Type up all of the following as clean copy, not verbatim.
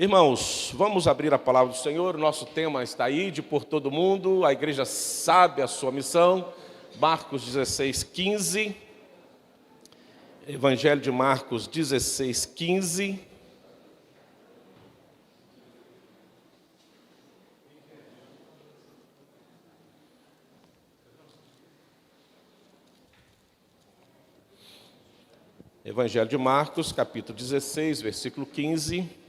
Irmãos, vamos abrir a palavra do Senhor. Nosso tema está aí, de por todo mundo. A igreja sabe a sua missão. Marcos 16, 15. Evangelho de Marcos 16, 15. Evangelho de Marcos, capítulo 16, versículo 15.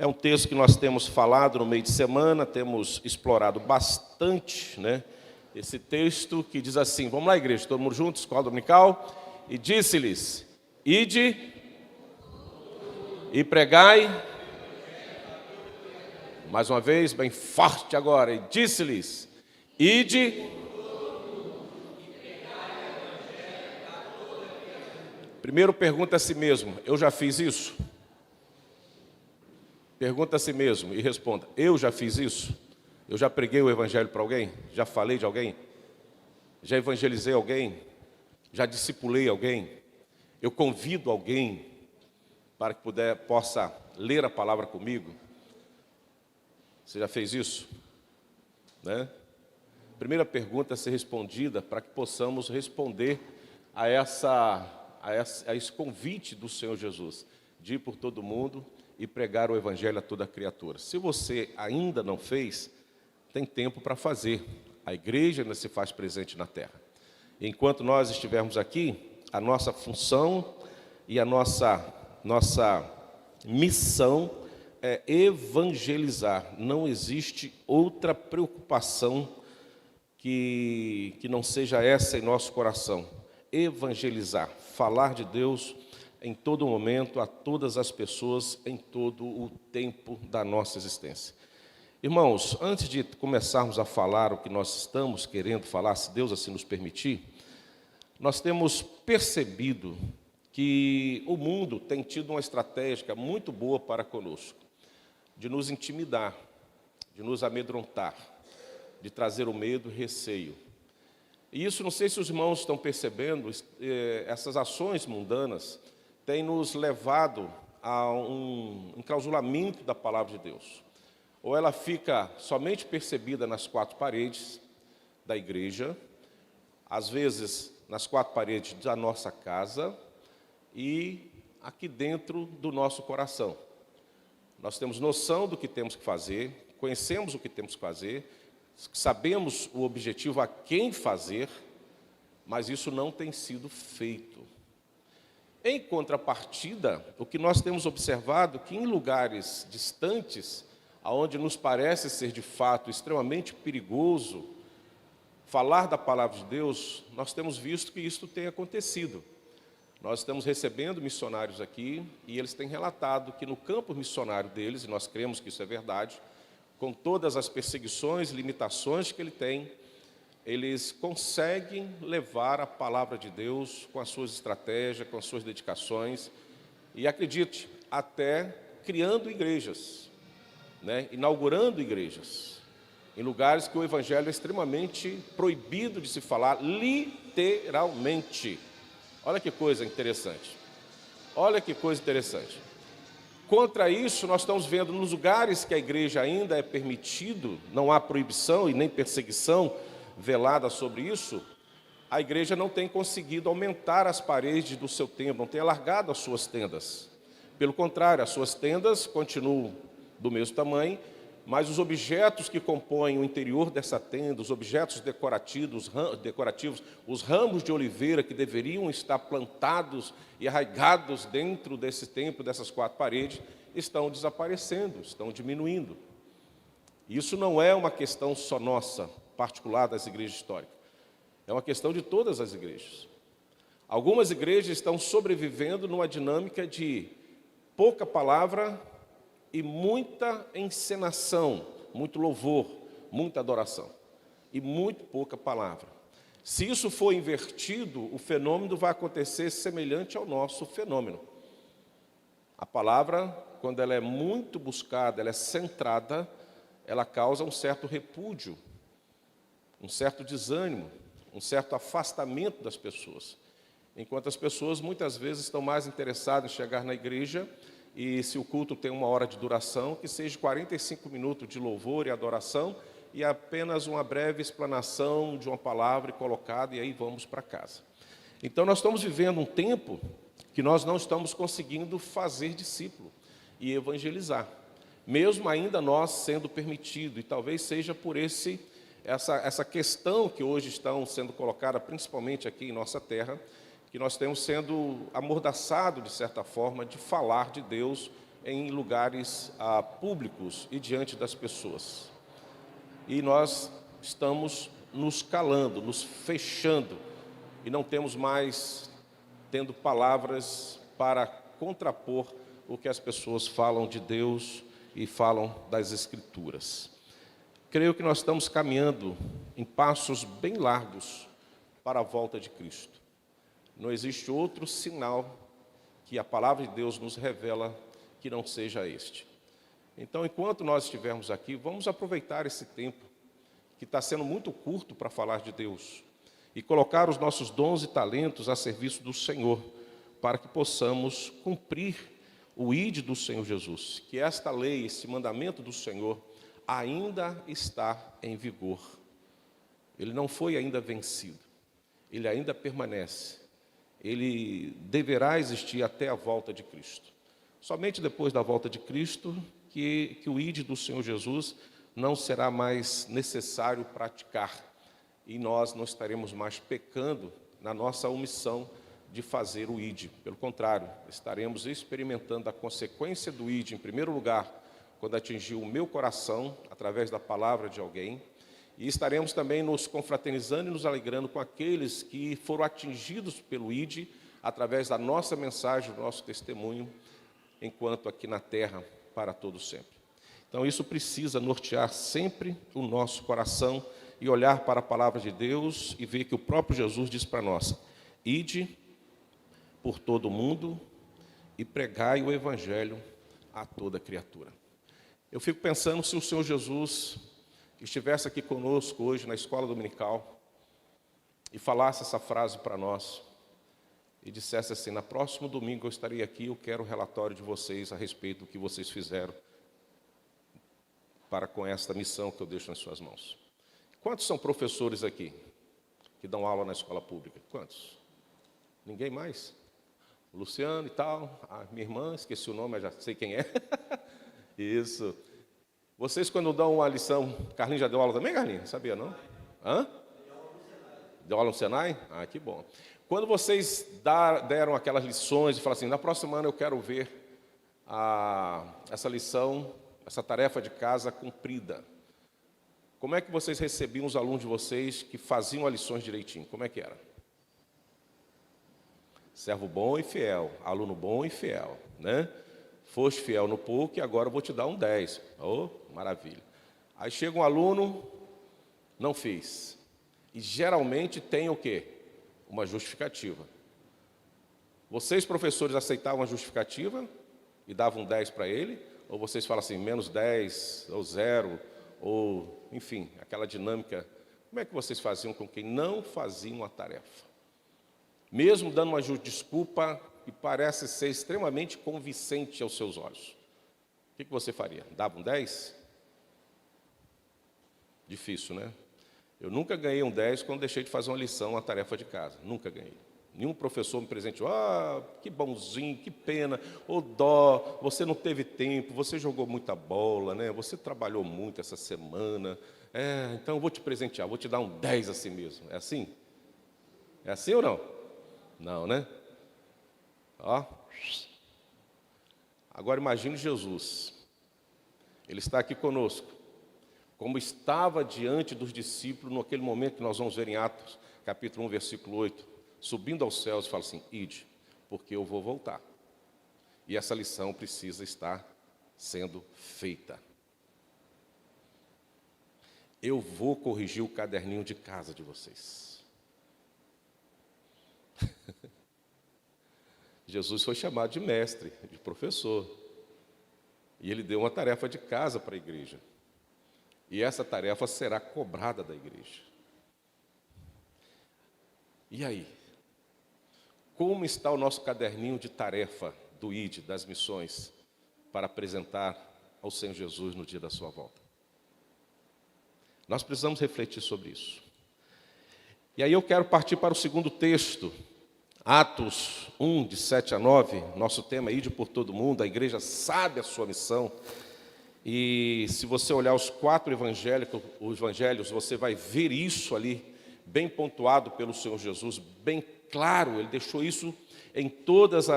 É um texto que nós temos falado no meio de semana, temos explorado bastante, esse texto que diz assim, vamos lá, igreja, todo mundo junto, escola dominical, e disse-lhes, ide e pregai, mais uma vez, bem forte agora, e disse-lhes, ide. Primeiro pergunta a si mesmo, eu já fiz isso? Pergunta a si mesmo e responda, eu já fiz isso? Eu já preguei o evangelho para alguém? Já falei de alguém? Já evangelizei alguém? Já discipulei alguém? Eu convido alguém para que possa ler a palavra comigo? Você já fez isso? Primeira pergunta a ser respondida para que possamos responder a esse convite do Senhor Jesus, de ir por todo mundo e pregar o evangelho a toda criatura. Se você ainda não fez, tem tempo para fazer. A igreja ainda se faz presente na terra. Enquanto nós estivermos aqui, a nossa função e a nossa missão é evangelizar. Não existe outra preocupação que não seja essa em nosso coração. Evangelizar, falar de Deus em todo momento, a todas as pessoas, em todo o tempo da nossa existência. Irmãos, antes de começarmos a falar o que nós estamos querendo falar, se Deus assim nos permitir, nós temos percebido que o mundo tem tido uma estratégia muito boa para conosco, de nos intimidar, de nos amedrontar, de trazer o medo e receio. E isso, não sei se os irmãos estão percebendo, essas ações mundanas têm nos levado a um enclausulamento da palavra de Deus. Ou ela fica somente percebida nas quatro paredes da igreja, às vezes nas quatro paredes da nossa casa e aqui dentro do nosso coração. Nós temos noção do que temos que fazer, conhecemos o que temos que fazer, sabemos o objetivo a quem fazer, mas isso não tem sido feito. Em contrapartida, o que nós temos observado é que em lugares distantes, onde nos parece ser de fato extremamente perigoso falar da palavra de Deus, nós temos visto que isso tem acontecido. Nós estamos recebendo missionários aqui e eles têm relatado que no campo missionário deles, e nós cremos que isso é verdade, com todas as perseguições, limitações que ele tem, eles conseguem levar a palavra de Deus com as suas estratégias, com as suas dedicações, e acredite, até criando igrejas, inaugurando igrejas, em lugares que o evangelho é extremamente proibido de se falar, literalmente. Olha que coisa interessante. Olha que coisa interessante. Contra isso, nós estamos vendo nos lugares que a igreja ainda é permitido, não há proibição e nem perseguição velada sobre isso, a igreja não tem conseguido aumentar as paredes do seu templo, não tem alargado as suas tendas. Pelo contrário, as suas tendas continuam do mesmo tamanho, mas os objetos que compõem o interior dessa tenda, os objetos decorativos, os ramos de oliveira que deveriam estar plantados e arraigados dentro desse templo, dessas quatro paredes, estão desaparecendo, estão diminuindo. Isso não é uma questão só nossa, particular das igrejas históricas. É uma questão de todas as igrejas. Algumas igrejas estão sobrevivendo numa dinâmica de pouca palavra e muita encenação, muito louvor, muita adoração e muito pouca palavra. Se isso for invertido, o fenômeno vai acontecer semelhante ao nosso fenômeno. A palavra, quando ela é muito buscada, ela é centrada, ela causa um certo repúdio, um certo desânimo, um certo afastamento das pessoas. Enquanto as pessoas muitas vezes estão mais interessadas em chegar na igreja E se o culto tem 1 hora de duração, que seja 45 minutos de louvor e adoração e apenas uma breve explanação de uma palavra colocada, e aí vamos para casa. Então, nós estamos vivendo um tempo que nós não estamos conseguindo fazer discípulo e evangelizar, mesmo ainda nós sendo permitido, e talvez seja por essa questão que hoje estão sendo colocada, principalmente aqui em nossa terra, que nós temos sendo amordaçados, de certa forma, de falar de Deus em lugares públicos e diante das pessoas. E nós estamos nos calando, nos fechando, e não temos mais tendo palavras para contrapor o que as pessoas falam de Deus e falam das Escrituras. Creio que nós estamos caminhando em passos bem largos para a volta de Cristo. Não existe outro sinal que a palavra de Deus nos revela que não seja este. Então, enquanto nós estivermos aqui, vamos aproveitar esse tempo, que está sendo muito curto para falar de Deus, e colocar os nossos dons e talentos a serviço do Senhor, para que possamos cumprir o ide do Senhor Jesus, que esta lei, esse mandamento do Senhor, ainda está em vigor. Ele não foi ainda vencido, ele ainda permanece. Ele deverá existir até a volta de Cristo. Somente depois da volta de Cristo que o ide do Senhor Jesus não será mais necessário praticar, e nós não estaremos mais pecando na nossa omissão de fazer o ide. Pelo contrário, estaremos experimentando a consequência do ide, em primeiro lugar, quando atingiu o meu coração, através da palavra de alguém, e estaremos também nos confraternizando e nos alegrando com aqueles que foram atingidos pelo ide, através da nossa mensagem, do nosso testemunho, enquanto aqui na terra, para todo sempre. Então, isso precisa nortear sempre o nosso coração e olhar para a palavra de Deus e ver que o próprio Jesus diz para nós: ide por todo o mundo e pregai o evangelho a toda criatura. Eu fico pensando se o Senhor Jesus estivesse aqui conosco hoje na escola dominical e falasse essa frase para nós e dissesse assim: no próximo domingo eu estarei aqui, eu quero o relatório de vocês a respeito do que vocês fizeram para com esta missão que eu deixo nas suas mãos. Quantos são professores aqui que dão aula na escola pública? Quantos? Ninguém mais? O Luciano e tal, a minha irmã, esqueci o nome, mas já sei quem é. Isso. Vocês, quando dão uma lição, Carlinhos já deu aula também, Carlinhos? Sabia, não? Hã? Deu aula no Senai? Ah, que bom. Quando vocês deram aquelas lições e falaram assim: na próxima semana eu quero ver essa lição, essa tarefa de casa cumprida. Como é que vocês recebiam os alunos de vocês que faziam as lições direitinho? Como é que era? Servo bom e fiel, aluno bom e fiel, né? Foste fiel no pouco e agora eu vou te dar um 10. Oh, maravilha. Aí chega um aluno, não fez. E geralmente tem o quê? Uma justificativa. Vocês, professores, aceitavam a justificativa e davam um 10 para ele? Ou vocês falam assim, menos 10, ou 0, ou, enfim, aquela dinâmica? Como é que vocês faziam com quem não faziam a tarefa? Mesmo dando uma desculpa que parece ser extremamente convincente aos seus olhos. O que você faria? Dava um 10? Difícil, né? Eu nunca ganhei um 10 quando deixei de fazer uma lição, uma tarefa de casa. Nunca ganhei. Nenhum professor me presenteou. Ah, que bonzinho, que pena. Ô dó, você não teve tempo, você jogou muita bola, né? Você trabalhou muito essa semana. Então eu vou te presentear, vou te dar um 10 assim mesmo. É assim? É assim ou não? Não, né? Ó. Agora imagine Jesus. Ele está aqui conosco, como estava diante dos discípulos naquele momento que nós vamos ver em Atos, capítulo 1, versículo 8, subindo aos céus e fala assim: ide, porque eu vou voltar. E essa lição precisa estar sendo feita. Eu vou corrigir o caderninho de casa de vocês. Jesus foi chamado de mestre, de professor. E ele deu uma tarefa de casa para a igreja. E essa tarefa será cobrada da igreja. E aí? Como está o nosso caderninho de tarefa do ID, das missões? para apresentar ao Senhor Jesus no dia da sua volta. Nós precisamos refletir sobre isso. E aí eu quero partir para o segundo texto, Atos 1, de 7 a 9, nosso tema é Ide por todo mundo, a igreja sabe a sua missão. E se você olhar os 4 evangelhos, você vai ver isso ali, bem pontuado pelo Senhor Jesus, bem claro, ele deixou isso em todos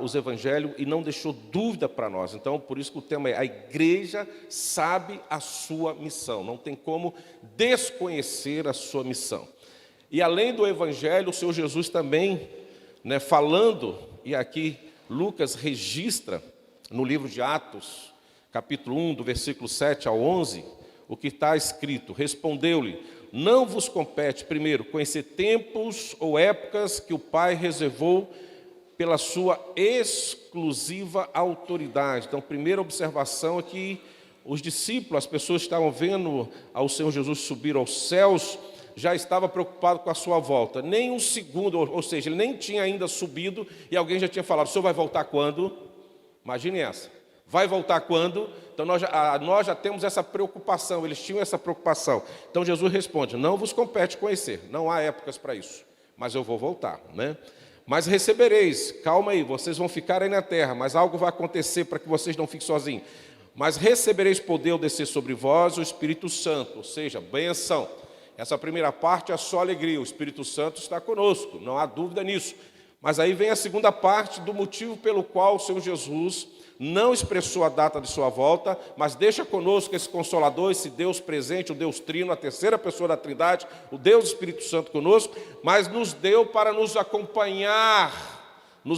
os evangelhos e não deixou dúvida para nós. Então, por isso que o tema é a igreja sabe a sua missão, não tem como desconhecer a sua missão. E além do evangelho, o Senhor Jesus também, falando, e aqui Lucas registra no livro de Atos, capítulo 1, do versículo 7 ao 11, o que está escrito: respondeu-lhe, não vos compete, primeiro, conhecer tempos ou épocas que o Pai reservou pela sua exclusiva autoridade. Então, a primeira observação é que os discípulos, as pessoas que estavam vendo ao Senhor Jesus subir aos céus, já estava preocupado com a sua volta. Nem um segundo, ou seja, ele nem tinha ainda subido e alguém já tinha falado, o senhor vai voltar quando? Imagine essa. Vai voltar quando? Então nós já temos essa preocupação, eles tinham essa preocupação. Então Jesus responde, não vos compete conhecer, não há épocas para isso, mas eu vou voltar, Mas recebereis, calma aí, vocês vão ficar aí na terra, mas algo vai acontecer para que vocês não fiquem sozinhos. Mas recebereis poder ao descer sobre vós o Espírito Santo, ou seja, benção. Essa primeira parte é só alegria, o Espírito Santo está conosco, não há dúvida nisso. Mas aí vem a segunda parte do motivo pelo qual o Senhor Jesus não expressou a data de sua volta, mas deixa conosco esse Consolador, esse Deus presente, o Deus Trino, a terceira pessoa da Trindade, o Deus Espírito Santo conosco, mas nos deu para nos acompanhar no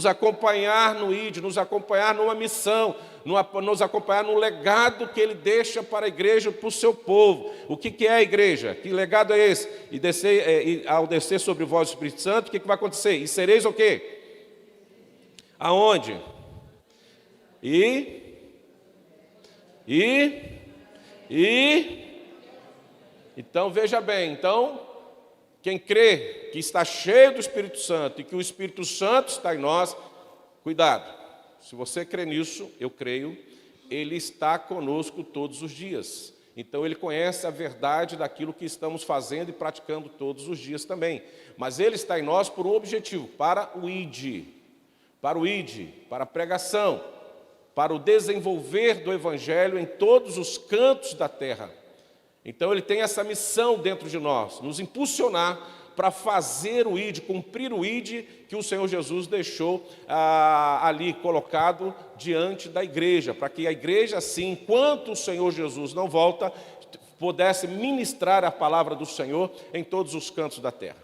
ID, nos acompanhar numa missão, nos acompanhar no legado que Ele deixa para a igreja, para o seu povo. O que é a igreja? Que legado é esse? Ao descer sobre vós o Espírito Santo, o que vai acontecer? E sereis o quê? Aonde? Então veja bem, quem crê que está cheio do Espírito Santo e que o Espírito Santo está em nós, cuidado, se você crê nisso, eu creio, Ele está conosco todos os dias. Então Ele conhece a verdade daquilo que estamos fazendo e praticando todos os dias também. Mas Ele está em nós por um objetivo, para o ID, para a pregação, para o desenvolver do Evangelho em todos os cantos da terra. Então Ele tem essa missão dentro de nós, nos impulsionar para fazer o ID, cumprir o ID que o Senhor Jesus deixou ali colocado diante da igreja, para que a igreja, assim, enquanto o Senhor Jesus não volta, pudesse ministrar a palavra do Senhor em todos os cantos da terra.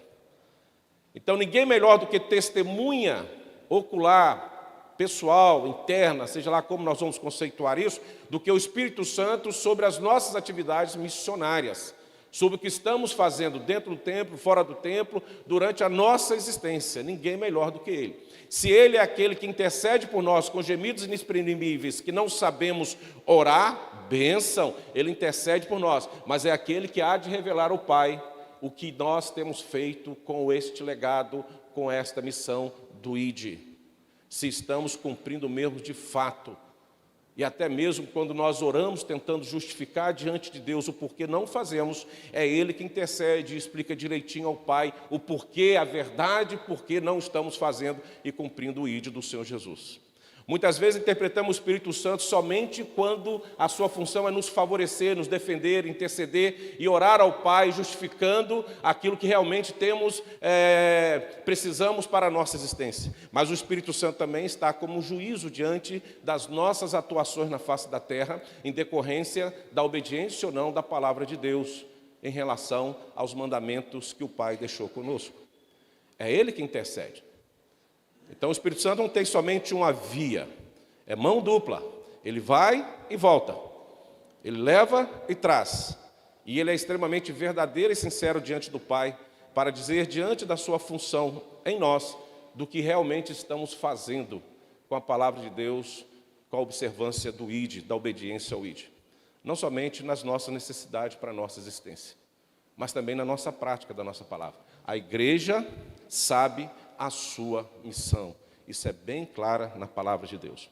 Então ninguém melhor do que testemunha ocular, pessoal, interna, seja lá como nós vamos conceituar isso, do que o Espírito Santo sobre as nossas atividades missionárias, sobre o que estamos fazendo dentro do templo, fora do templo, durante a nossa existência. Ninguém melhor do que Ele. Se Ele é aquele que intercede por nós com gemidos inexprimíveis, que não sabemos orar, bênção, Ele intercede por nós, mas é aquele que há de revelar ao Pai o que nós temos feito com este legado, com esta missão do ID. Se estamos cumprindo mesmo de fato, e até mesmo quando nós oramos tentando justificar diante de Deus o porquê não fazemos, é Ele que intercede e explica direitinho ao Pai o porquê, a verdade, porquê não estamos fazendo e cumprindo o ID do Senhor Jesus. Muitas vezes interpretamos o Espírito Santo somente quando a sua função é nos favorecer, nos defender, interceder e orar ao Pai, justificando aquilo que realmente precisamos para a nossa existência. Mas o Espírito Santo também está como juízo diante das nossas atuações na face da terra, em decorrência da obediência ou não da palavra de Deus, em relação aos mandamentos que o Pai deixou conosco. É Ele que intercede. Então o Espírito Santo não tem somente uma via, é mão dupla, ele vai e volta, ele leva e traz, e ele é extremamente verdadeiro e sincero diante do Pai, para dizer diante da sua função em nós, do que realmente estamos fazendo com a palavra de Deus, com a observância do ID, da obediência ao ID, não somente nas nossas necessidades para a nossa existência, mas também na nossa prática da nossa palavra. A igreja sabe a sua missão. Isso é bem clara na palavra de Deus.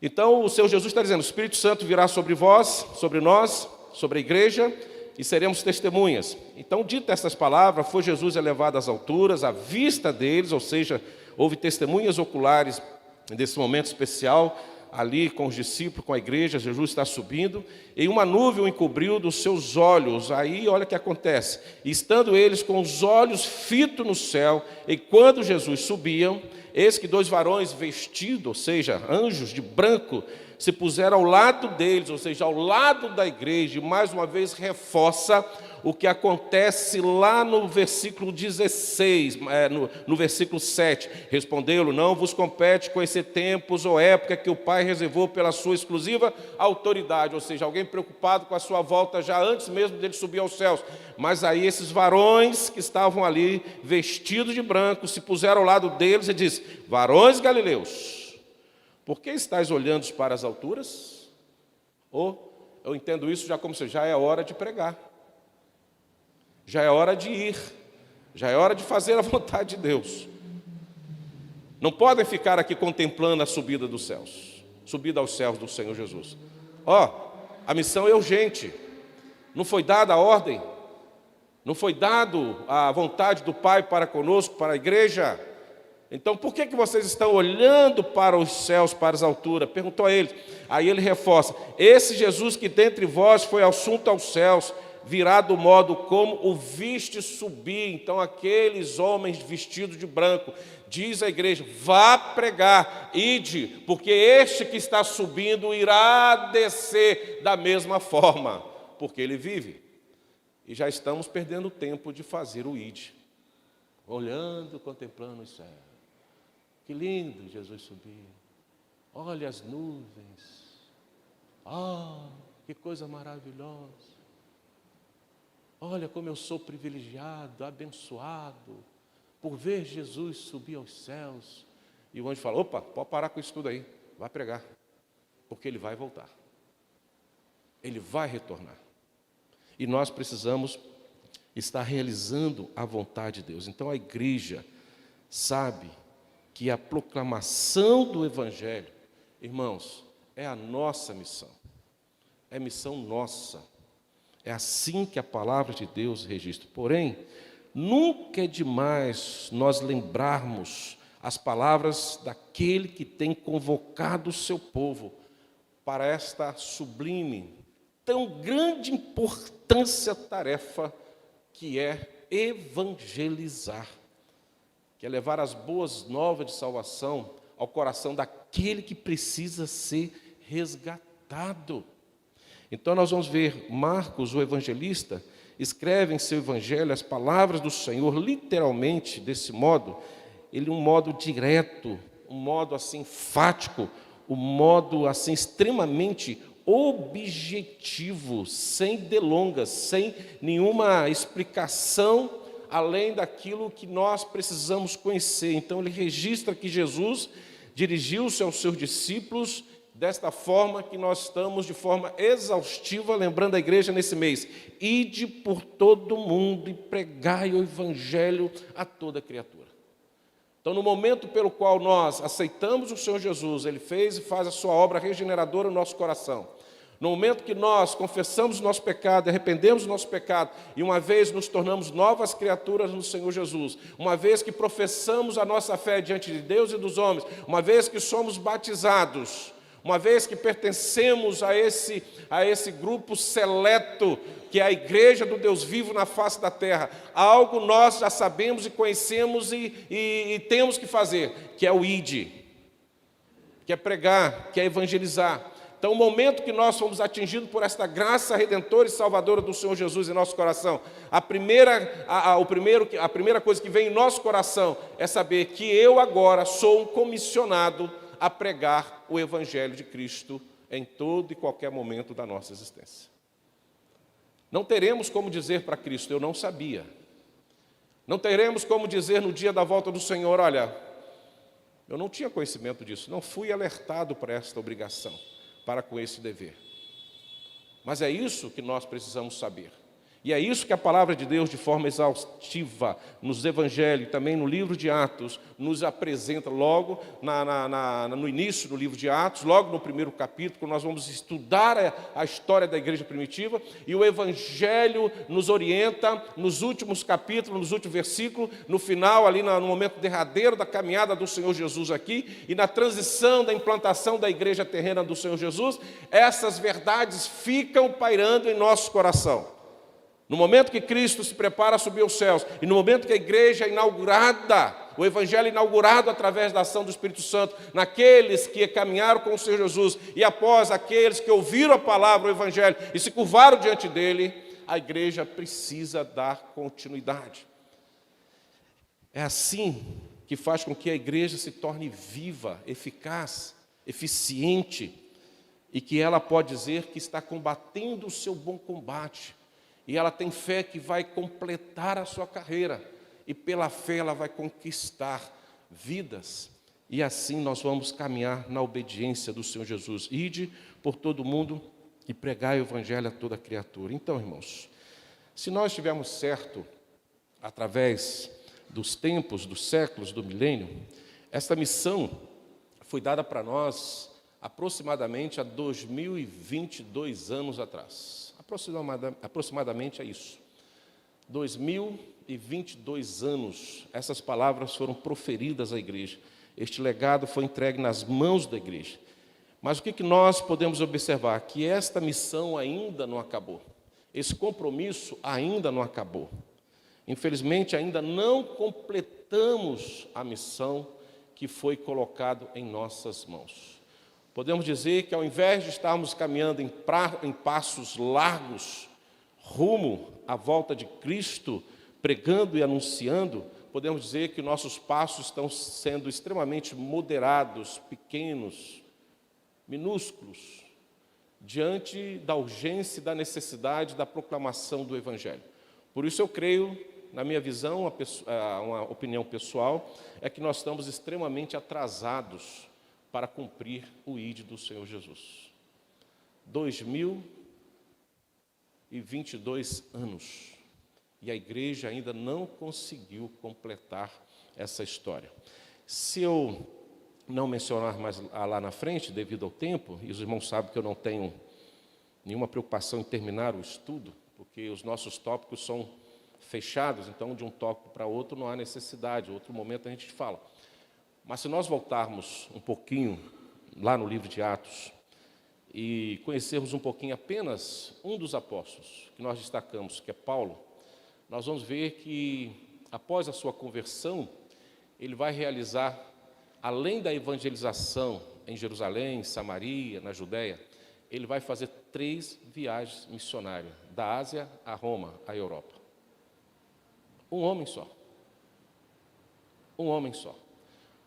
Então, o Senhor Jesus está dizendo, o Espírito Santo virá sobre vós, sobre nós, sobre a igreja, e seremos testemunhas. Então, dita essas palavras, foi Jesus elevado às alturas, à vista deles, ou seja, houve testemunhas oculares desse momento especial, ali com os discípulos, com a igreja, Jesus está subindo, e uma nuvem o encobriu dos seus olhos. Aí, olha o que acontece, e estando eles com os olhos fitos no céu, e quando Jesus subia, eis que 2 varões vestidos, ou seja, anjos de branco, se puseram ao lado deles, ou seja, ao lado da igreja, e mais uma vez reforça o que acontece lá no versículo 16, no versículo 7. Respondeu-lhe, não vos compete conhecer tempos ou época que o Pai reservou pela sua exclusiva autoridade, ou seja, alguém preocupado com a sua volta já antes mesmo dele subir aos céus. Mas aí esses varões que estavam ali, vestidos de branco, se puseram ao lado deles e disse, varões galileus, por que estáis olhando para as alturas? Ou, eu entendo isso já como se já é hora de pregar. Já é hora de ir, já é hora de fazer a vontade de Deus. Não podem ficar aqui contemplando a subida dos céus, subida aos céus do Senhor Jesus. A missão é urgente, não foi dada a ordem, não foi dado a vontade do Pai para conosco, para a igreja. Então, por que vocês estão olhando para os céus, para as alturas? Perguntou a eles. Aí ele reforça, esse Jesus que dentre vós foi assunto aos céus, virá do modo como o viste subir. Então aqueles homens vestidos de branco, diz a igreja, vá pregar, ide, porque este que está subindo irá descer da mesma forma, porque ele vive. E já estamos perdendo tempo de fazer o ide, olhando, contemplando os céus. Que lindo Jesus subir, olha as nuvens, que coisa maravilhosa. Olha como eu sou privilegiado, abençoado, por ver Jesus subir aos céus. E o anjo fala, opa, pode parar com isso tudo aí, vai pregar, porque ele vai voltar. Ele vai retornar. E nós precisamos estar realizando a vontade de Deus. Então a igreja sabe que a proclamação do Evangelho, irmãos, é a nossa missão. É missão nossa. É assim que a palavra de Deus registra. Porém, nunca é demais nós lembrarmos as palavras daquele que tem convocado o seu povo para esta sublime, tão grande importância tarefa que é evangelizar, que é levar as boas novas de salvação ao coração daquele que precisa ser resgatado. Então nós vamos ver Marcos, o evangelista, escreve em seu evangelho as palavras do Senhor, literalmente, desse modo, ele um modo direto, um modo assim enfático, um modo assim extremamente objetivo, sem delongas, sem nenhuma explicação, além daquilo que nós precisamos conhecer. Então ele registra que Jesus dirigiu-se aos seus discípulos desta forma que nós estamos de forma exaustiva, lembrando a igreja nesse mês, ide por todo mundo e pregai o evangelho a toda criatura. Então, no momento pelo qual nós aceitamos o Senhor Jesus, Ele fez e faz a sua obra regeneradora no nosso coração. No momento que nós confessamos o nosso pecado, arrependemos do nosso pecado, e uma vez nos tornamos novas criaturas no Senhor Jesus, uma vez que professamos a nossa fé diante de Deus e dos homens, uma vez que somos batizados, uma vez que pertencemos a esse grupo seleto, que é a igreja do Deus vivo na face da terra, algo nós já sabemos e conhecemos e temos que fazer, que é o ide, que é pregar, que é evangelizar. Então, o momento que nós fomos atingidos por esta graça redentora e salvadora do Senhor Jesus em nosso coração, a primeira coisa que vem em nosso coração é saber que eu agora sou um comissionado a pregar o Evangelho de Cristo em todo e qualquer momento da nossa existência. Não teremos como dizer para Cristo, eu não sabia. Não teremos como dizer no dia da volta do Senhor, olha, eu não tinha conhecimento disso, não fui alertado para esta obrigação, para com esse dever. Mas é isso que nós precisamos saber. E é isso que a palavra de Deus, de forma exaustiva, nos evangelhos, também no livro de Atos, nos apresenta logo no início do livro de Atos, logo no primeiro capítulo, nós vamos estudar a história da igreja primitiva, e o evangelho nos orienta nos últimos capítulos, nos últimos versículos, no final, ali no momento derradeiro da caminhada do Senhor Jesus aqui, e na transição da implantação da igreja terrena do Senhor Jesus, essas verdades ficam pairando em nosso coração. No momento que Cristo se prepara a subir aos céus, e no momento que a igreja é inaugurada, o evangelho é inaugurado através da ação do Espírito Santo, naqueles que caminharam com o Senhor Jesus, e após aqueles que ouviram a palavra, o evangelho, e se curvaram diante dele, a igreja precisa dar continuidade. É assim que faz com que a igreja se torne viva, eficaz, eficiente, e que ela pode dizer que está combatendo o seu bom combate, e ela tem fé que vai completar a sua carreira, e pela fé ela vai conquistar vidas, e assim nós vamos caminhar na obediência do Senhor Jesus. Ide por todo o mundo e pregai o evangelho a toda criatura. Então, irmãos, se nós estivermos certo, através dos tempos, dos séculos, do milênio, essa missão foi dada para nós aproximadamente há 2022 anos atrás. Aproximadamente é isso. 2022 anos, essas palavras foram proferidas à igreja. Este legado foi entregue nas mãos da igreja. Mas o que nós podemos observar? Que esta missão ainda não acabou. Esse compromisso ainda não acabou. Infelizmente, ainda não completamos a missão que foi colocada em nossas mãos. Podemos dizer que, ao invés de estarmos caminhando em passos largos, rumo à volta de Cristo, pregando e anunciando, podemos dizer que nossos passos estão sendo extremamente moderados, pequenos, minúsculos, diante da urgência e da necessidade da proclamação do Evangelho. Por isso eu creio, na minha visão, uma opinião pessoal, é que nós estamos extremamente atrasados para cumprir o ID do Senhor Jesus. 2022 anos, e a igreja ainda não conseguiu completar essa história. Se eu não mencionar mais lá na frente, devido ao tempo, e os irmãos sabem que eu não tenho nenhuma preocupação em terminar o estudo, porque os nossos tópicos são fechados, então de um tópico para outro não há necessidade, outro momento a gente fala. Mas se nós voltarmos um pouquinho lá no livro de Atos e conhecermos um pouquinho apenas um dos apóstolos que nós destacamos, que é Paulo, nós vamos ver que após a sua conversão, ele vai realizar, além da evangelização em Jerusalém, Samaria, na Judéia, ele vai fazer 3 viagens missionárias, da Ásia a Roma, à Europa. Um homem só. Um homem só.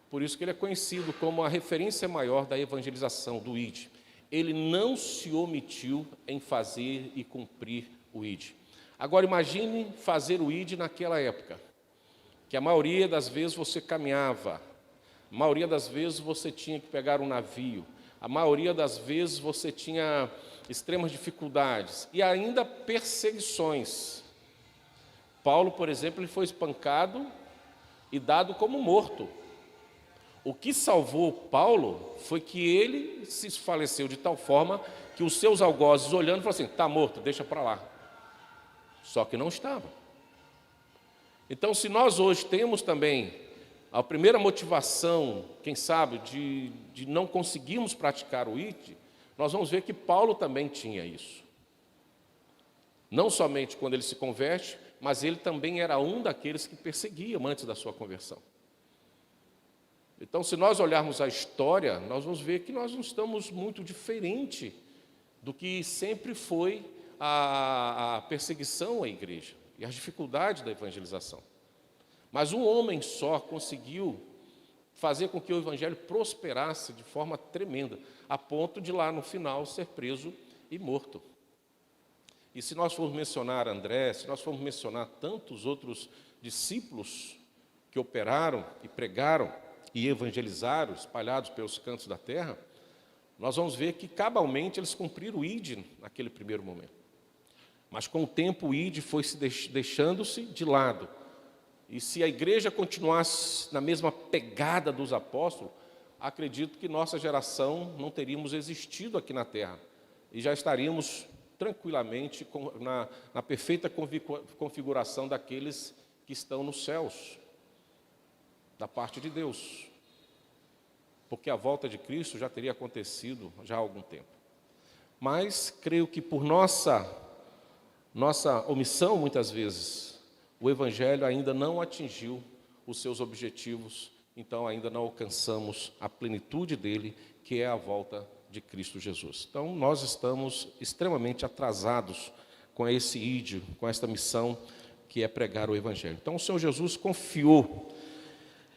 Por isso que ele é conhecido como a referência maior da evangelização, do ID. Ele não se omitiu em fazer e cumprir o ID. Agora imagine fazer o ID naquela época, que a maioria das vezes você caminhava, a maioria das vezes você tinha que pegar um navio, a maioria das vezes você tinha extremas dificuldades e ainda perseguições. Paulo, por exemplo, ele foi espancado e dado como morto. O que salvou Paulo foi que ele se faleceu de tal forma que os seus algozes, olhando, falaram assim: está morto, deixa para lá. Só que não estava. Então, se nós hoje temos também a primeira motivação, quem sabe, de não conseguirmos praticar o ID, nós vamos ver que Paulo também tinha isso. Não somente quando ele se converte, mas ele também era um daqueles que perseguiam antes da sua conversão. Então, se nós olharmos a história, nós vamos ver que nós não estamos muito diferente do que sempre foi a perseguição à igreja e as dificuldades da evangelização. Mas um homem só conseguiu fazer com que o evangelho prosperasse de forma tremenda, a ponto de lá no final ser preso e morto. E se nós formos mencionar André, se nós formos mencionar tantos outros discípulos que operaram e pregaram e evangelizaram, espalhados pelos cantos da terra, nós vamos ver que cabalmente eles cumpriram o ID naquele primeiro momento. Mas com o tempo o id foi se deixando-se de lado. E se a igreja continuasse na mesma pegada dos apóstolos, acredito que nossa geração não teríamos existido aqui na terra. E já estaríamos tranquilamente na perfeita configuração daqueles que estão nos céus, da parte de Deus. Porque a volta de Cristo já teria acontecido já há algum tempo. Mas creio que por nossa omissão, muitas vezes, o Evangelho ainda não atingiu os seus objetivos, então ainda não alcançamos a plenitude dele, que é a volta de Cristo Jesus. Então, nós estamos extremamente atrasados com esse ídio, com esta missão que é pregar o Evangelho. Então, o Senhor Jesus confiou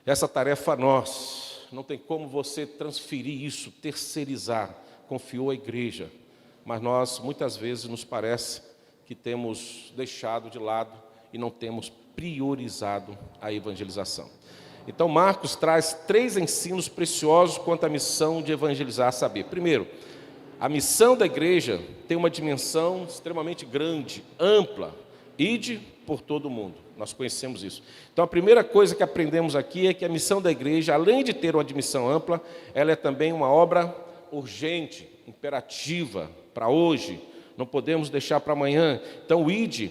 essa tarefa a nós. Não tem como você transferir isso, terceirizar. Confiou à igreja. Mas nós, muitas vezes, nos parece que temos deixado de lado e não temos priorizado a evangelização. Então, Marcos traz 3 ensinos preciosos quanto à missão de evangelizar, a saber. Primeiro, a missão da igreja tem uma dimensão extremamente grande, ampla. Ide por todo o mundo. Nós conhecemos isso. Então, a primeira coisa que aprendemos aqui é que a missão da igreja, além de ter uma dimensão ampla, ela é também uma obra urgente, imperativa, para hoje. Não podemos deixar para amanhã. Então, o ide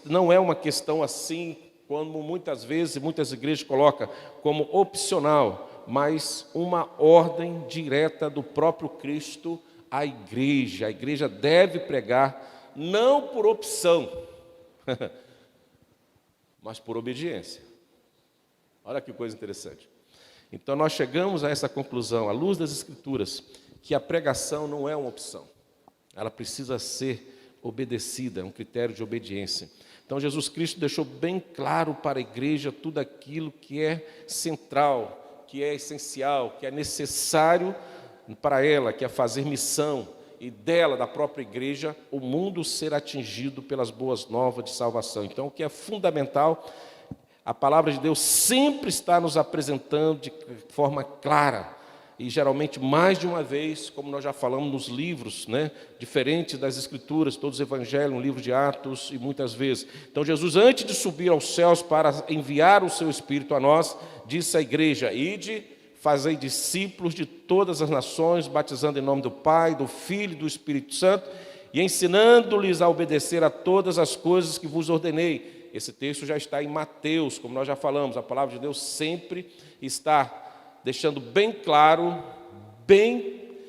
não é uma questão assim, como muitas vezes, muitas igrejas colocam como opcional, mas uma ordem direta do próprio Cristo à igreja. A igreja deve pregar, não por opção, mas por obediência. Olha que coisa interessante. Então, nós chegamos a essa conclusão, à luz das Escrituras, que a pregação não é uma opção. Ela precisa ser obedecida, é um critério de obediência. Então, Jesus Cristo deixou bem claro para a igreja tudo aquilo que é central, que é essencial, que é necessário para ela, que é fazer missão, e dela, da própria igreja, o mundo ser atingido pelas boas novas de salvação. Então, o que é fundamental, a palavra de Deus sempre está nos apresentando de forma clara, e geralmente mais de uma vez, como nós já falamos nos livros, diferentes das Escrituras, todos os Evangelhos, no livro de Atos e muitas vezes. Então Jesus, antes de subir aos céus para enviar o seu Espírito a nós, disse à igreja: ide, fazei discípulos de todas as nações, batizando em nome do Pai, do Filho e do Espírito Santo, e ensinando-lhes a obedecer a todas as coisas que vos ordenei. Esse texto já está em Mateus, como nós já falamos, a palavra de Deus sempre está deixando bem claro, bem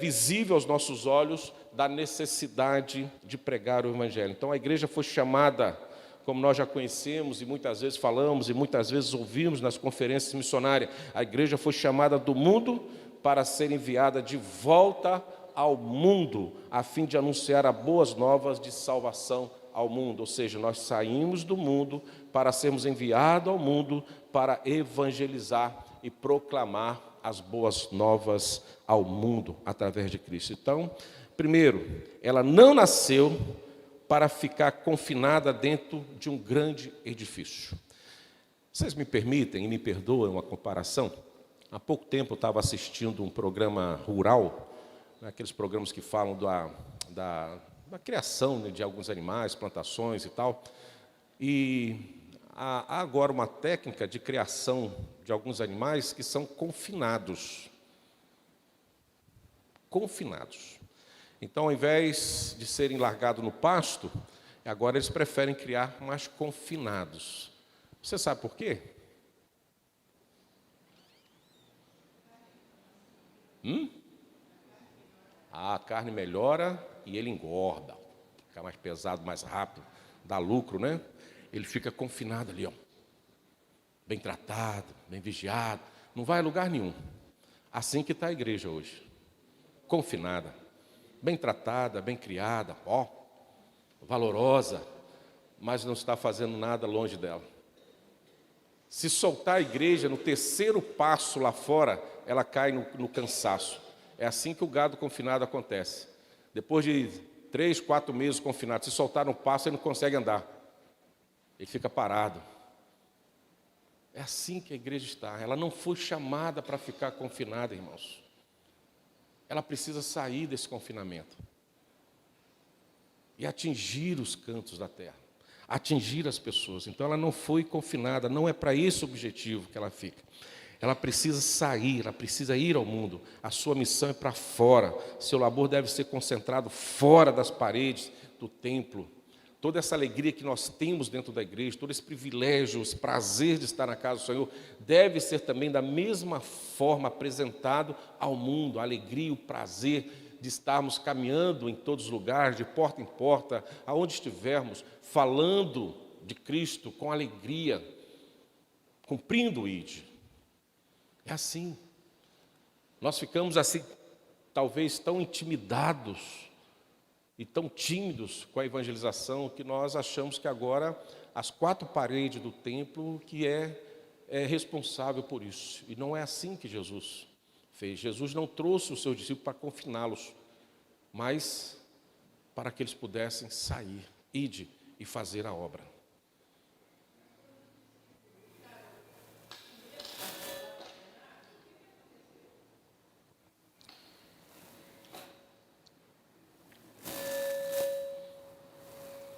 visível aos nossos olhos, da necessidade de pregar o Evangelho. Então, a igreja foi chamada, como nós já conhecemos e muitas vezes falamos e muitas vezes ouvimos nas conferências missionárias, a igreja foi chamada do mundo para ser enviada de volta ao mundo, a fim de anunciar as boas novas de salvação ao mundo. Ou seja, nós saímos do mundo para sermos enviados ao mundo para evangelizar e proclamar as boas novas ao mundo através de Cristo. Então, primeiro, ela não nasceu para ficar confinada dentro de um grande edifício. Vocês me permitem e me perdoem uma comparação? Há pouco tempo eu estava assistindo um programa rural, aqueles programas que falam da criação de alguns animais, plantações e tal, e há agora uma técnica de criação de alguns animais que são confinados. Confinados. Então, ao invés de serem largados no pasto, agora eles preferem criar mais confinados. Você sabe por quê? A carne melhora e ele engorda, fica mais pesado, mais rápido, dá lucro, né? Ele fica confinado ali, bem tratado, bem vigiado, não vai a lugar nenhum. Assim que está a igreja hoje, confinada, bem tratada, bem criada, valorosa, mas não está fazendo nada longe dela. Se soltar a igreja no terceiro passo lá fora, ela cai no cansaço. É assim que o gado confinado acontece. Depois de 3, 4 meses confinado, se soltar no passo, ele não consegue andar. Ele fica parado. É assim que a igreja está. Ela não foi chamada para ficar confinada, irmãos. Ela precisa sair desse confinamento. e atingir os cantos da terra, atingir as pessoas. Então ela não foi confinada, não é para esse objetivo que ela fica. Ela precisa sair, ela precisa ir ao mundo. A sua missão é para fora. Seu labor deve ser concentrado fora das paredes do templo. Toda essa alegria que nós temos dentro da igreja, todo esse privilégio, esse prazer de estar na casa do Senhor, deve ser também da mesma forma apresentado ao mundo. A alegria, o prazer de estarmos caminhando em todos os lugares, de porta em porta, aonde estivermos, falando de Cristo com alegria, cumprindo o ID. É assim. Nós ficamos assim, talvez tão intimidados e tão tímidos com a evangelização que nós achamos que agora as quatro paredes do templo que é responsável por isso. E não é assim que Jesus fez. Jesus não trouxe os seus discípulos para confiná-los, mas para que eles pudessem sair, ide e fazer a obra.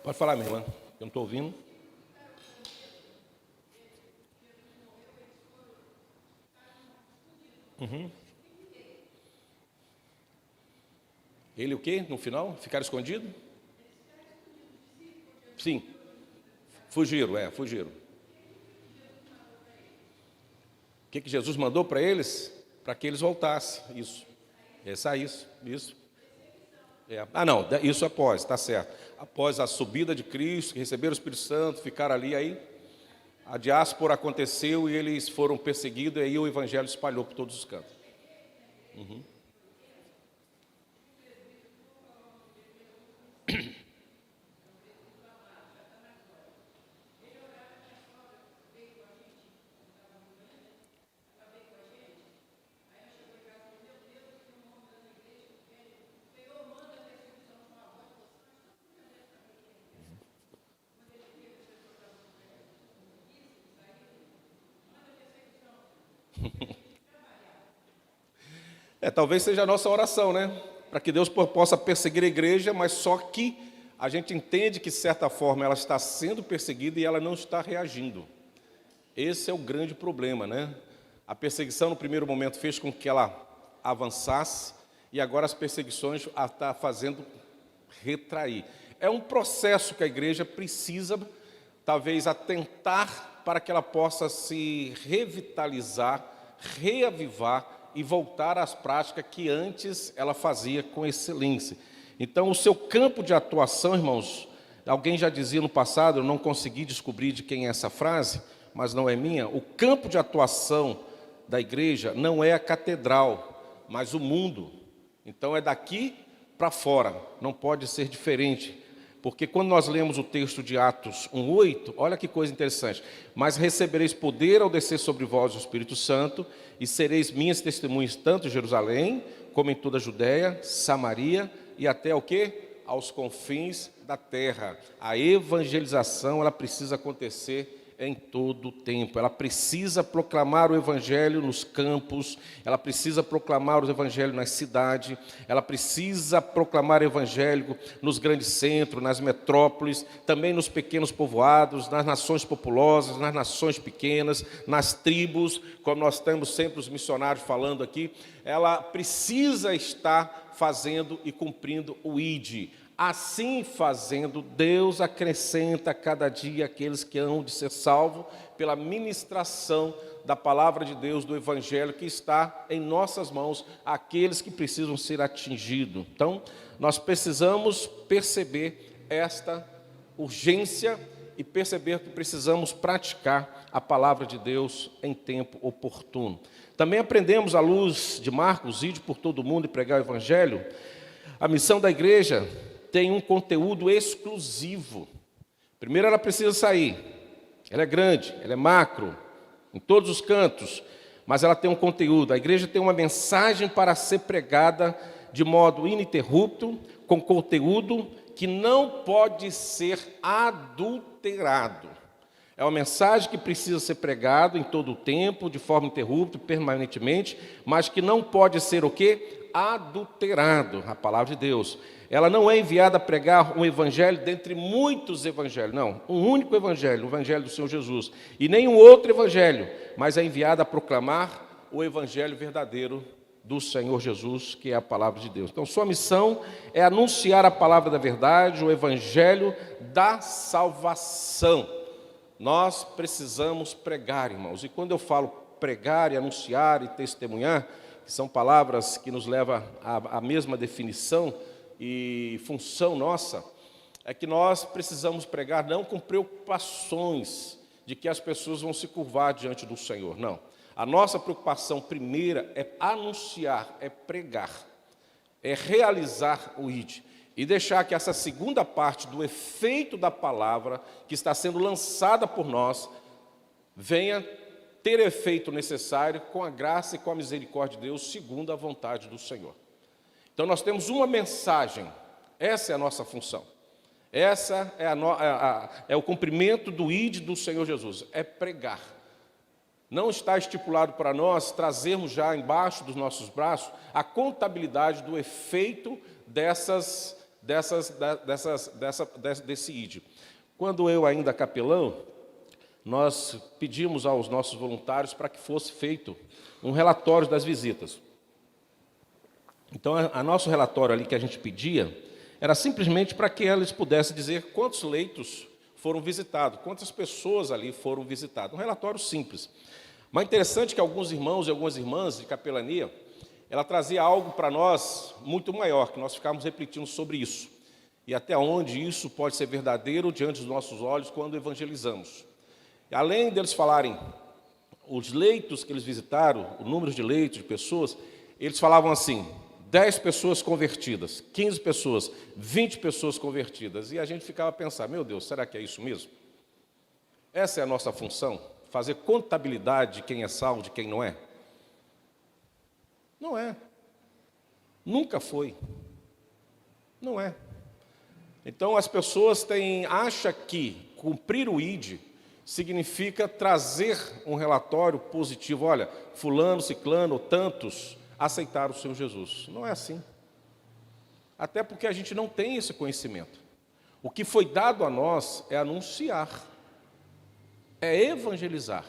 Pode falar, minha irmã, eu não estou ouvindo. Ele o quê, no final? Ficaram escondidos? Sim. Fugiram, fugiram. O que Jesus mandou para eles? Para que eles voltassem, isso. Isso. Não, isso após, está certo. Após a subida de Cristo, que receberam o Espírito Santo, ficaram ali, aí a diáspora aconteceu e eles foram perseguidos, e aí o Evangelho espalhou por todos os cantos. Talvez seja a nossa oração, né? Para que Deus possa perseguir a igreja, mas só que a gente entende que, de certa forma, ela está sendo perseguida e ela não está reagindo. Esse é o grande problema, né? A perseguição, no primeiro momento, fez com que ela avançasse e agora as perseguições a está fazendo retrair. É um processo que a igreja precisa, talvez, atentar para que ela possa se revitalizar, reavivar e voltar às práticas que antes ela fazia com excelência. Então, o seu campo de atuação, irmãos, alguém já dizia no passado, eu não consegui descobrir de quem é essa frase, mas não é minha, o campo de atuação da igreja não é a catedral, mas o mundo. Então, é daqui para fora, não pode ser diferente. Porque quando nós lemos o texto de Atos 1:8, olha que coisa interessante. Mas recebereis poder ao descer sobre vós o Espírito Santo, e sereis minhas testemunhas tanto em Jerusalém, como em toda a Judéia, Samaria e até o quê? Aos confins da terra. A evangelização, ela precisa acontecer em todo o tempo. Ela precisa proclamar o evangelho nos campos, ela precisa proclamar o evangelho nas cidades, ela precisa proclamar o evangelho nos grandes centros, nas metrópoles, também nos pequenos povoados, nas nações populosas, nas nações pequenas, nas tribos, como nós temos sempre os missionários falando aqui. Ela precisa estar fazendo e cumprindo o ID. Assim fazendo, Deus acrescenta a cada dia aqueles que hão de ser salvos pela ministração da palavra de Deus, do Evangelho que está em nossas mãos, aqueles que precisam ser atingidos. Então, nós precisamos perceber esta urgência e perceber que precisamos praticar a palavra de Deus em tempo oportuno. Também aprendemos, à luz de Marcos, ide por todo mundo e pregar o Evangelho. A missão da igreja tem um conteúdo exclusivo. Primeiro, ela precisa sair. Ela é grande, ela é macro, em todos os cantos, mas ela tem um conteúdo. A igreja tem uma mensagem para ser pregada de modo ininterrupto, com conteúdo que não pode ser adulterado. É uma mensagem que precisa ser pregada em todo o tempo, de forma ininterrupta, permanentemente, mas que não pode ser o quê? adulterado, a palavra de Deus. Ela não é enviada a pregar um evangelho dentre muitos evangelhos, não, um único evangelho, o evangelho do Senhor Jesus, e nenhum outro evangelho, mas é enviada a proclamar o evangelho verdadeiro do Senhor Jesus, que é a palavra de Deus. Então, sua missão é anunciar a palavra da verdade, o evangelho da salvação. Nós precisamos pregar, irmãos, e quando eu falo pregar e anunciar e testemunhar, que são palavras que nos levam à mesma definição e função nossa, é que nós precisamos pregar não com preocupações de que as pessoas vão se curvar diante do Senhor, não. A nossa preocupação primeira é anunciar, é pregar, é realizar o ID e deixar que essa segunda parte do efeito da palavra que está sendo lançada por nós venha ter efeito necessário com a graça e com a misericórdia de Deus, segundo a vontade do Senhor. Então nós temos uma mensagem, essa é a nossa função, essa é o cumprimento do ID do Senhor Jesus, é pregar. Não está estipulado para nós trazermos já embaixo dos nossos braços a contabilidade do efeito desse ID. Quando eu ainda capelão, nós pedimos aos nossos voluntários para que fosse feito um relatório das visitas. Então, o nosso relatório ali que a gente pedia era simplesmente para que eles pudessem dizer quantos leitos foram visitados, quantas pessoas ali foram visitadas. Um relatório simples. Mas interessante que alguns irmãos e algumas irmãs de capelania, ela trazia algo para nós muito maior, que nós ficávamos refletindo sobre isso. E até onde isso pode ser verdadeiro diante dos nossos olhos quando evangelizamos. E além deles falarem os leitos que eles visitaram, o número de leitos, de pessoas, eles falavam assim, 10 pessoas convertidas, 15 pessoas, 20 pessoas convertidas. E a gente ficava a pensar, meu Deus, será que é isso mesmo? Essa é a nossa função? Fazer contabilidade de quem é salvo, de quem não é? Não é. Nunca foi. Não é. Então as pessoas acham que cumprir o ID significa trazer um relatório positivo. Olha, fulano, ciclano, tantos aceitaram o Senhor Jesus. Não é assim. Até porque a gente não tem esse conhecimento. O que foi dado a nós é anunciar, é evangelizar.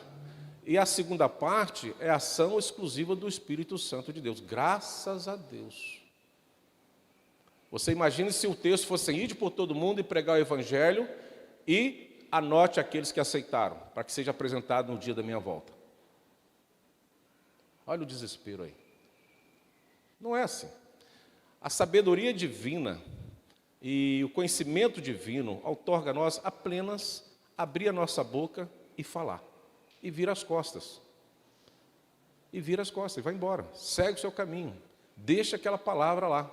E a segunda parte é a ação exclusiva do Espírito Santo de Deus. Graças a Deus. Você imagine se o texto fosse ir por todo mundo e pregar o evangelho e anote aqueles que aceitaram, para que seja apresentado no dia da minha volta. Olha o desespero aí. Não é assim. A sabedoria divina e o conhecimento divino outorga a nós apenas abrir a nossa boca e falar. E vira as costas. E vira as costas e vai embora. Segue o seu caminho. Deixa aquela palavra lá.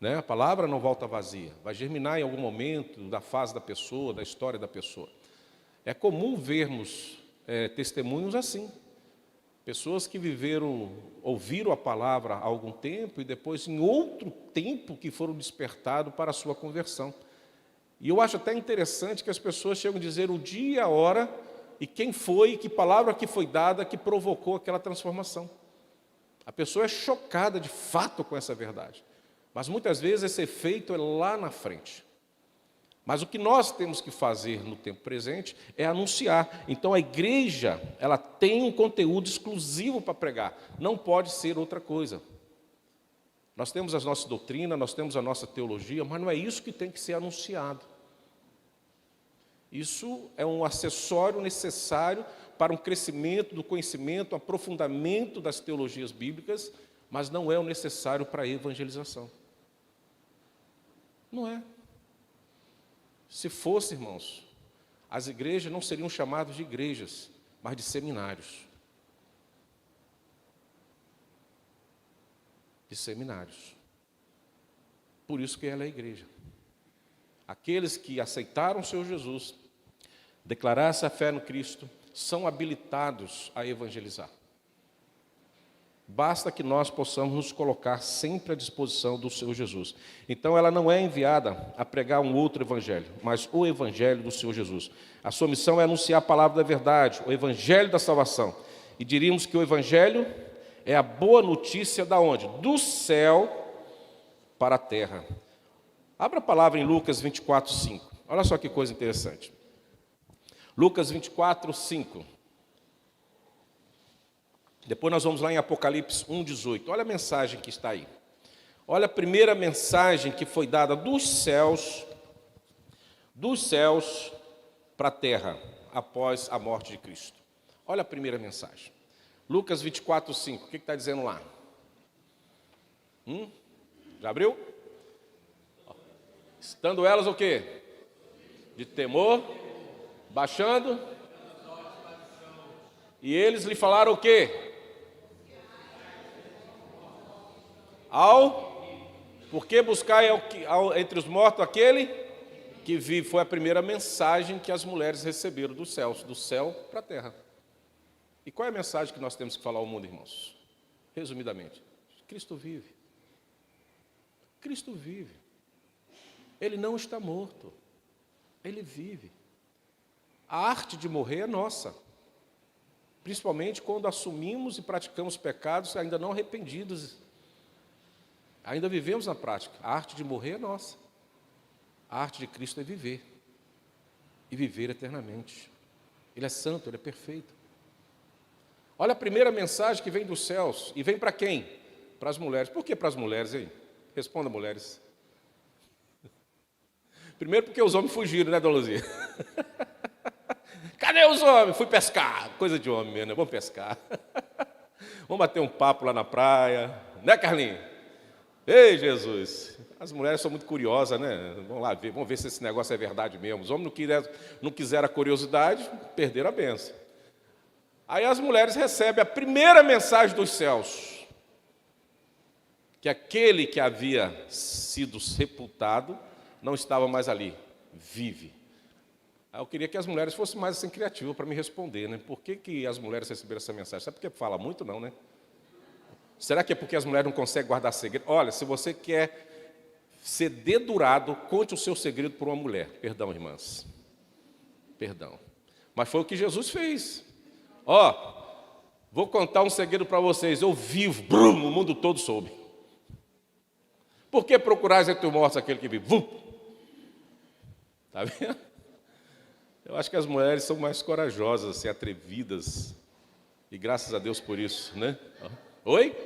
Né? A palavra não volta vazia. Vai germinar em algum momento da fase da pessoa, da história da pessoa. É comum vermos testemunhos assim. Pessoas que ouviram a palavra há algum tempo e depois, em outro tempo, que foram despertados para a sua conversão. E eu acho até interessante que as pessoas chegam a dizer o dia, a hora, e quem foi, que palavra que foi dada que provocou aquela transformação. A pessoa é chocada de fato com essa verdade. Mas muitas vezes esse efeito é lá na frente. Mas o que nós temos que fazer no tempo presente é anunciar. Então a igreja, ela tem um conteúdo exclusivo para pregar. Não pode ser outra coisa. Nós temos as nossas doutrinas, nós temos a nossa teologia, mas não é isso que tem que ser anunciado. Isso é um acessório necessário para um crescimento do conhecimento, um aprofundamento das teologias bíblicas, mas não é o necessário para a evangelização. Não é. Se fosse, irmãos, as igrejas não seriam chamadas de igrejas, mas de seminários. De seminários. Por isso que ela é a igreja. Aqueles que aceitaram o Senhor Jesus, declararam a fé no Cristo, são habilitados a evangelizar. Basta que nós possamos nos colocar sempre à disposição do Senhor Jesus. Então, ela não é enviada a pregar um outro evangelho, mas o evangelho do Senhor Jesus. A sua missão é anunciar a palavra da verdade, o evangelho da salvação. E diríamos que o evangelho É a boa notícia da onde? Do céu para a terra. Abra a palavra em Lucas 24, 5. Olha só que coisa interessante. Lucas 24, 5. Depois nós vamos lá em Apocalipse 1, 18. Olha a mensagem que está aí. Olha a primeira mensagem que foi dada dos céus para a terra, após a morte de Cristo. Olha a primeira mensagem. Lucas 24, 5. O que está dizendo lá? Já abriu? Estando elas o quê? De temor, baixando. E eles lhe falaram o quê? Porque buscai entre os mortos aquele que vive. Foi a primeira mensagem que as mulheres receberam dos céus, do céu para a terra. E qual é a mensagem que nós temos que falar ao mundo, irmãos? Resumidamente, Cristo vive. Cristo vive. Ele não está morto. Ele vive. A arte de morrer é nossa. Principalmente quando assumimos e praticamos pecados ainda não arrependidos. Ainda vivemos na prática. A arte de morrer é nossa. A arte de Cristo é viver. E viver eternamente. Ele é santo, Ele é perfeito. Olha a primeira mensagem que vem dos céus. E vem para quem? Para as mulheres. Por que para as mulheres, hein? Responda, mulheres. Primeiro porque os homens fugiram, né, dona Luzia? Cadê os homens? Fui pescar. Coisa de homem mesmo, né? Vamos pescar. Vamos bater um papo lá na praia. Né, Carlinhos? Ei, Jesus. As mulheres são muito curiosas, né? Vamos lá ver, vamos ver se esse negócio é verdade mesmo. Os homens não quiseram a curiosidade, perderam a bênção. Aí as mulheres recebem a primeira mensagem dos céus, que aquele que havia sido sepultado não estava mais ali, vive. Aí eu queria que as mulheres fossem mais assim criativas para me responder, né? Por que as mulheres receberam essa mensagem? Sabe por que fala muito, não, né? Será que é porque as mulheres não conseguem guardar segredo? Olha, se você quer ser dedurado, conte o seu segredo para uma mulher. Perdão, irmãs. Perdão. Mas foi o que Jesus fez. Vou contar um segredo para vocês. Eu vivo, brum, o mundo todo soube. Por que procurais entre os mortos aquele que vive? Está vendo? Eu acho que as mulheres são mais corajosas, assim, atrevidas. E graças a Deus por isso, né? Oi?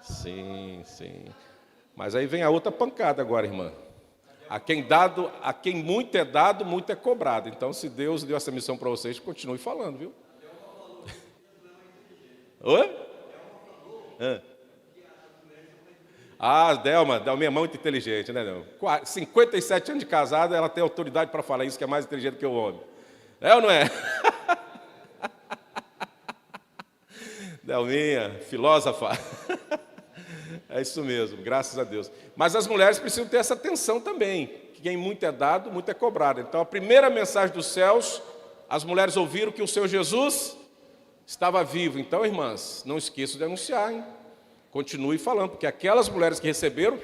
Sim, sim. Mas aí vem a outra pancada agora, irmã. A quem muito é dado, muito é cobrado. Então, se Deus deu essa missão para vocês, continue falando, viu? Oi? Delma é muito inteligente, né, Delma? 57 anos de casada, ela tem autoridade para falar isso, que é mais inteligente que o homem. É ou não é? Delminha, filósofa. É isso mesmo, graças a Deus. Mas as mulheres precisam ter essa atenção também, que quem muito é dado, muito é cobrado. Então, a primeira mensagem dos céus, as mulheres ouviram que o Senhor Jesus estava vivo. Então, irmãs, não esqueçam de anunciar, hein? Continue falando, porque aquelas mulheres que receberam,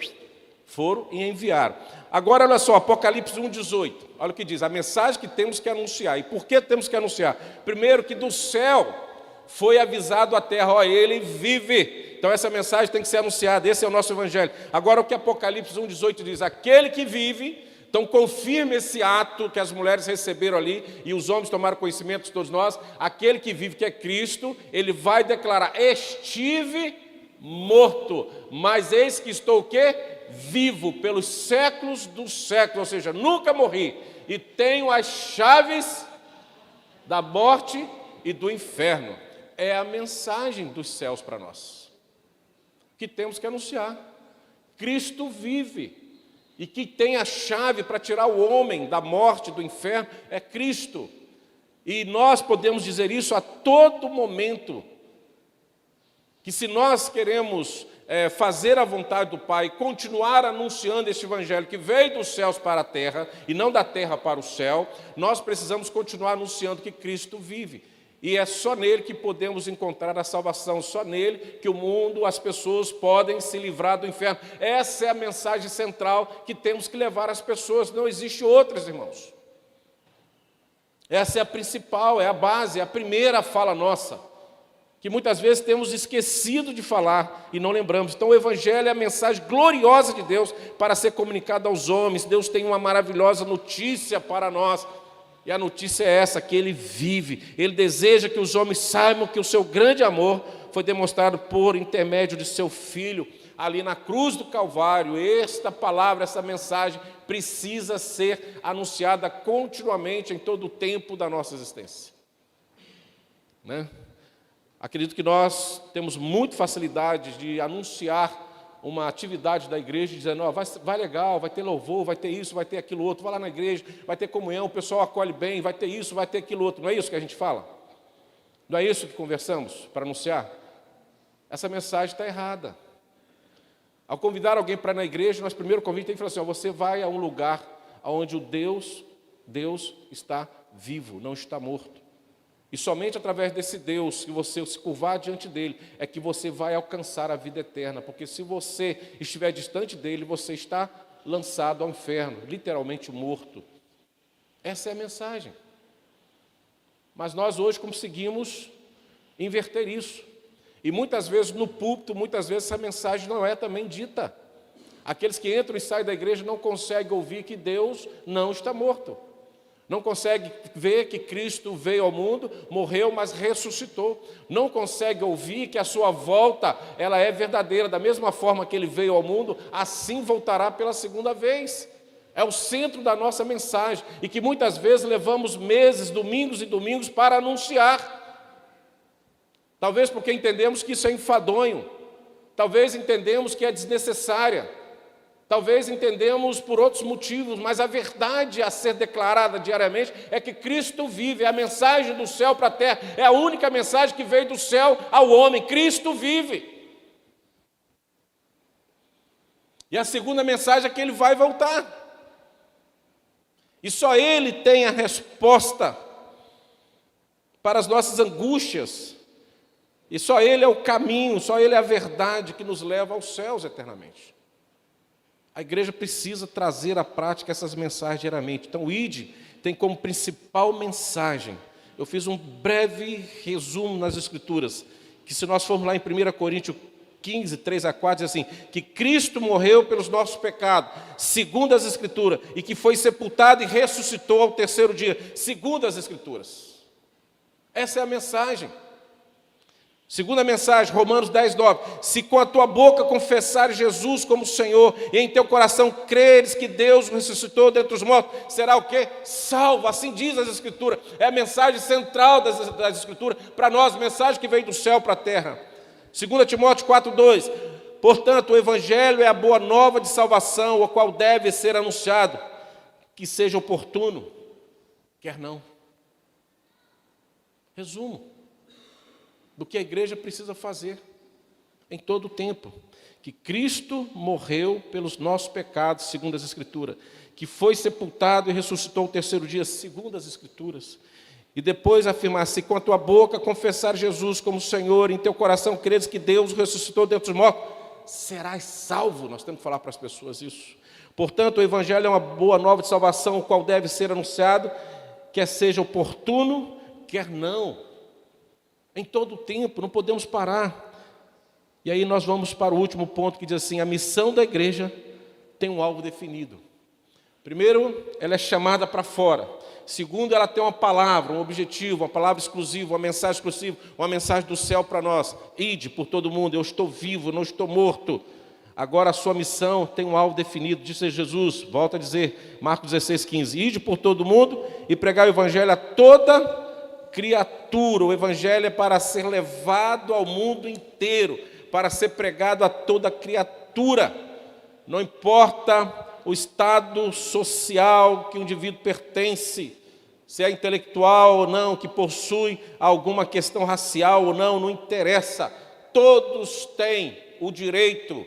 foram e enviaram. Agora, olha só, Apocalipse 1, 18. Olha o que diz, a mensagem que temos que anunciar. E por que temos que anunciar? Primeiro, que do céu foi avisado a terra, ele vive. Então essa mensagem tem que ser anunciada, esse é o nosso evangelho. Agora o que Apocalipse 1, 18 diz, aquele que vive, então confirma esse ato que as mulheres receberam ali, e os homens tomaram conhecimento de todos nós, aquele que vive, que é Cristo, ele vai declarar, estive morto, mas eis que estou o quê? Vivo pelos séculos dos séculos, ou seja, nunca morri, e tenho as chaves da morte e do inferno. É a mensagem dos céus para nós, que temos que anunciar. Cristo vive, e que tem a chave para tirar o homem da morte, do inferno, é Cristo. E nós podemos dizer isso a todo momento, que se nós queremos fazer a vontade do Pai, continuar anunciando este evangelho que veio dos céus para a terra, e não da terra para o céu, nós precisamos continuar anunciando que Cristo vive. E é só nele que podemos encontrar a salvação, só nele que o mundo, as pessoas podem se livrar do inferno. Essa é a mensagem central que temos que levar às pessoas, não existe outras, irmãos. Essa é a principal, é a base, é a primeira fala nossa, que muitas vezes temos esquecido de falar e não lembramos. Então o Evangelho é a mensagem gloriosa de Deus para ser comunicada aos homens. Deus tem uma maravilhosa notícia para nós, e a notícia é essa, que Ele vive. Ele deseja que os homens saibam que o seu grande amor foi demonstrado por intermédio de seu Filho, ali na cruz do Calvário. Esta palavra, essa mensagem precisa ser anunciada continuamente em todo o tempo da nossa existência, né? Acredito que nós temos muita facilidade de anunciar uma atividade da igreja, dizendo, vai legal, vai ter louvor, vai ter isso, vai ter aquilo outro, vai lá na igreja, vai ter comunhão, o pessoal acolhe bem, vai ter isso, vai ter aquilo outro. Não é isso que a gente fala? Não é isso que conversamos para anunciar? Essa mensagem está errada. Ao convidar alguém para ir na igreja, nós primeiro convite tem que falar assim, você vai a um lugar onde o Deus está vivo, não está morto. E somente através desse Deus, se você se curvar diante dele, é que você vai alcançar a vida eterna. Porque se você estiver distante dele, você está lançado ao inferno, literalmente morto. Essa é a mensagem. Mas nós hoje conseguimos inverter isso. E muitas vezes no púlpito, muitas vezes essa mensagem não é também dita. Aqueles que entram e saem da igreja não conseguem ouvir que Deus não está morto. Não consegue ver que Cristo veio ao mundo, morreu, mas ressuscitou. Não consegue ouvir que a sua volta, ela é verdadeira. Da mesma forma que ele veio ao mundo, assim voltará pela segunda vez. É o centro da nossa mensagem. E que muitas vezes levamos meses, domingos e domingos para anunciar. Talvez porque entendemos que isso é enfadonho. Talvez entendemos que é desnecessária. Talvez entendemos por outros motivos, mas a verdade a ser declarada diariamente é que Cristo vive, é a mensagem do céu para a terra, é a única mensagem que veio do céu ao homem, Cristo vive. E a segunda mensagem é que Ele vai voltar. E só Ele tem a resposta para as nossas angústias, e só Ele é o caminho, só Ele é a verdade que nos leva aos céus eternamente. A igreja precisa trazer à prática essas mensagens diariamente. Então, o ID tem como principal mensagem, eu fiz um breve resumo nas Escrituras, que se nós formos lá em 1 Coríntios 15, 3 a 4, diz assim, que Cristo morreu pelos nossos pecados, segundo as Escrituras, e que foi sepultado e ressuscitou ao terceiro dia, segundo as Escrituras. Essa é a mensagem. Segunda mensagem, Romanos 10, 9. Se com a tua boca confessares Jesus como Senhor e em teu coração creres que Deus o ressuscitou dentre os mortos, será o quê? Salvo, assim diz as Escrituras. É a mensagem central das Escrituras para nós, mensagem que veio do céu para a terra. 2 Timóteo 4, 2. Portanto, o Evangelho é a boa nova de salvação, o qual deve ser anunciado, que seja oportuno, quer não. Resumo do que a igreja precisa fazer em todo o tempo, que Cristo morreu pelos nossos pecados, segundo as Escrituras, que foi sepultado e ressuscitou ao terceiro dia, segundo as Escrituras, e depois afirmar, se com a tua boca confessar Jesus como Senhor, em teu coração creres que Deus o ressuscitou dentre os mortos, serás salvo. Nós temos que falar para as pessoas isso. Portanto, o Evangelho é uma boa nova de salvação, o qual deve ser anunciado, quer seja oportuno, quer não. Em todo o tempo, não podemos parar. E aí nós vamos para o último ponto que diz assim, a missão da igreja tem um alvo definido. Primeiro, ela é chamada para fora. Segundo, ela tem uma palavra, um objetivo, uma palavra exclusiva, uma mensagem exclusiva, uma mensagem do céu para nós. Ide por todo mundo, eu estou vivo, não estou morto. Agora a sua missão tem um alvo definido, disse Jesus, volta a dizer, Marcos 16, 15. Ide por todo mundo e pregar o evangelho a toda criatura. O evangelho é para ser levado ao mundo inteiro, para ser pregado a toda criatura. Não importa o estado social que o indivíduo pertence, se é intelectual ou não, que possui alguma questão racial ou não, não interessa. Todos têm o direito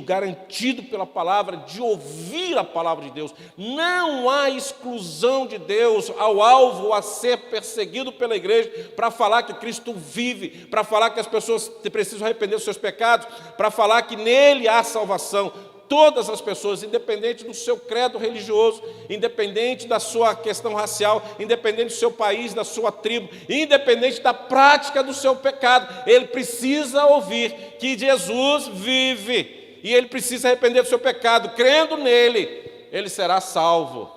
garantido pela palavra, de ouvir a palavra de Deus. Não há exclusão de Deus ao alvo a ser perseguido pela igreja para falar que Cristo vive, para falar que as pessoas precisam arrepender dos seus pecados, para falar que nele há salvação. Todas as pessoas, independente do seu credo religioso, independente da sua questão racial, independente do seu país, da sua tribo, independente da prática do seu pecado, ele precisa ouvir que Jesus vive e ele precisa arrepender do seu pecado. Crendo nele, ele será salvo.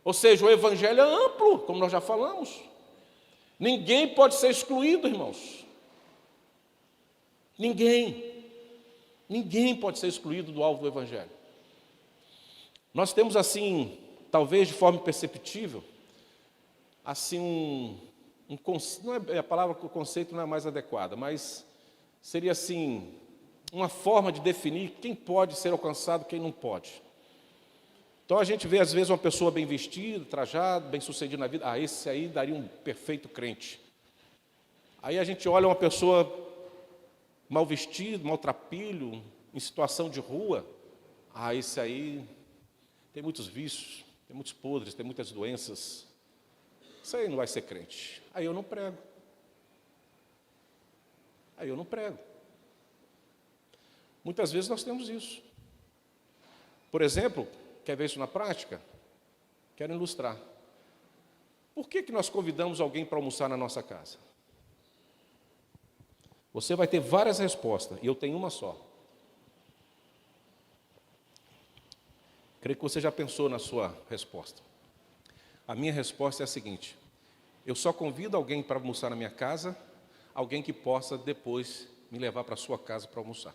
Ou seja, o evangelho é amplo, como nós já falamos. Ninguém pode ser excluído, irmãos. Ninguém pode ser excluído do alvo do evangelho. Nós temos assim, talvez de forma imperceptível, assim não é a palavra, o conceito não é mais adequada, mas seria assim, uma forma de definir quem pode ser alcançado, quem não pode. Então a gente vê às vezes uma pessoa bem vestida, trajada, bem sucedida na vida, esse aí daria um perfeito crente. Aí a gente olha uma pessoa mal vestido, maltrapilho, em situação de rua, esse aí tem muitos vícios, tem muitos podres, tem muitas doenças, isso aí não vai ser crente. Aí eu não prego. Muitas vezes nós temos isso. Por exemplo, quer ver isso na prática? Quero ilustrar. Por que nós convidamos alguém para almoçar na nossa casa? Você vai ter várias respostas, e eu tenho uma só. Creio que você já pensou na sua resposta. A minha resposta é a seguinte: eu só convido alguém para almoçar na minha casa, alguém que possa depois me levar para a sua casa para almoçar.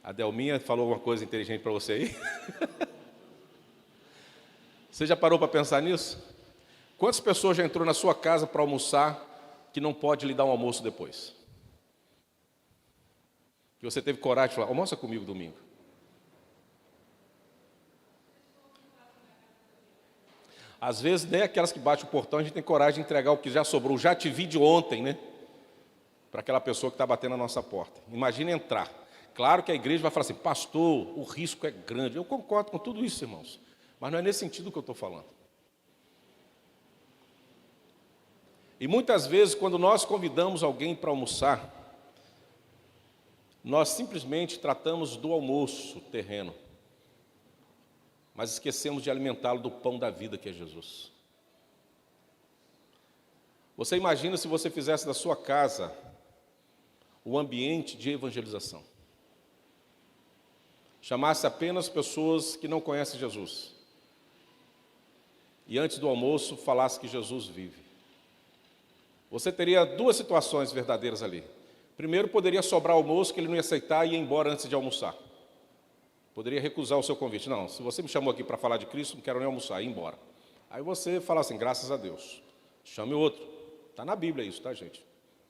A Delminha falou alguma coisa inteligente para você aí? Você já parou para pensar nisso? Quantas pessoas já entrou na sua casa para almoçar que não pode lhe dar um almoço depois? Que você teve coragem de falar, almoça comigo domingo. Às vezes, nem aquelas que batem o portão, a gente tem coragem de entregar o que já sobrou. Já te vi de ontem, né? Para aquela pessoa que está batendo na nossa porta. Imagina entrar. Claro que a igreja vai falar assim, pastor, o risco é grande. Eu concordo com tudo isso, irmãos. Mas não é nesse sentido que eu estou falando. E muitas vezes, quando nós convidamos alguém para almoçar, nós simplesmente tratamos do almoço terreno, mas esquecemos de alimentá-lo do pão da vida que é Jesus. Você imagina se você fizesse da sua casa o ambiente de evangelização. Chamasse apenas pessoas que não conhecem Jesus. E antes do almoço falasse que Jesus vive. Você teria duas situações verdadeiras ali. Primeiro, poderia sobrar almoço que ele não ia aceitar e ir embora antes de almoçar. Poderia recusar o seu convite. Não, se você me chamou aqui para falar de Cristo, não quero nem almoçar, ir embora. Aí você fala assim, graças a Deus. Chame outro. Está na Bíblia isso, tá, gente?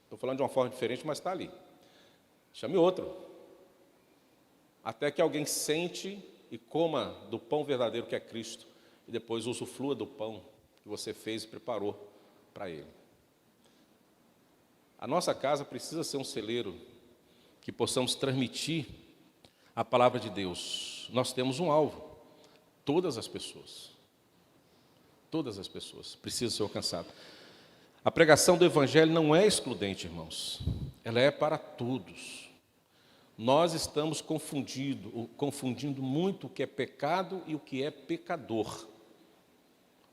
Estou falando de uma forma diferente, mas está ali. Chame outro. Até que alguém sente e coma do pão verdadeiro que é Cristo. E depois usufrua do pão que você fez e preparou para ele. A nossa casa precisa ser um celeiro que possamos transmitir a palavra de Deus. Nós temos um alvo. Todas as pessoas precisam ser alcançadas. A pregação do Evangelho não é excludente, irmãos. Ela é para todos. Nós estamos confundindo muito o que é pecado e o que é pecador.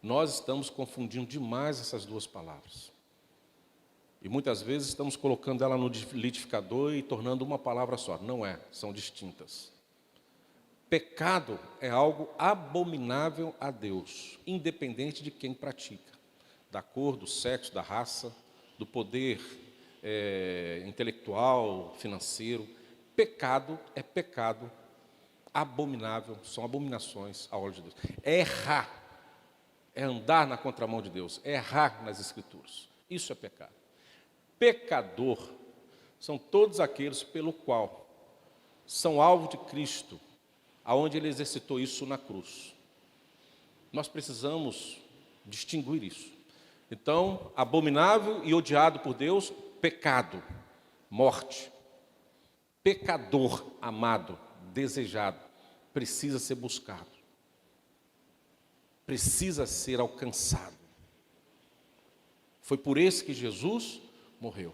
Nós estamos confundindo demais essas duas palavras. E muitas vezes estamos colocando ela no liquidificador e tornando uma palavra só. Não é, são distintas. Pecado é algo abominável a Deus, independente de quem pratica. Da cor, do sexo, da raça, do poder intelectual, financeiro. Pecado é pecado abominável, são abominações a olhos de Deus. É errar, é andar na contramão de Deus, é errar nas Escrituras. Isso é pecado. Pecador são todos aqueles pelo qual são alvo de Cristo, aonde ele exercitou isso na cruz. Nós precisamos distinguir isso. Então, abominável e odiado por Deus, pecado, morte. Pecador amado, desejado, precisa ser buscado. Precisa ser alcançado. Foi por isso que Jesus morreu.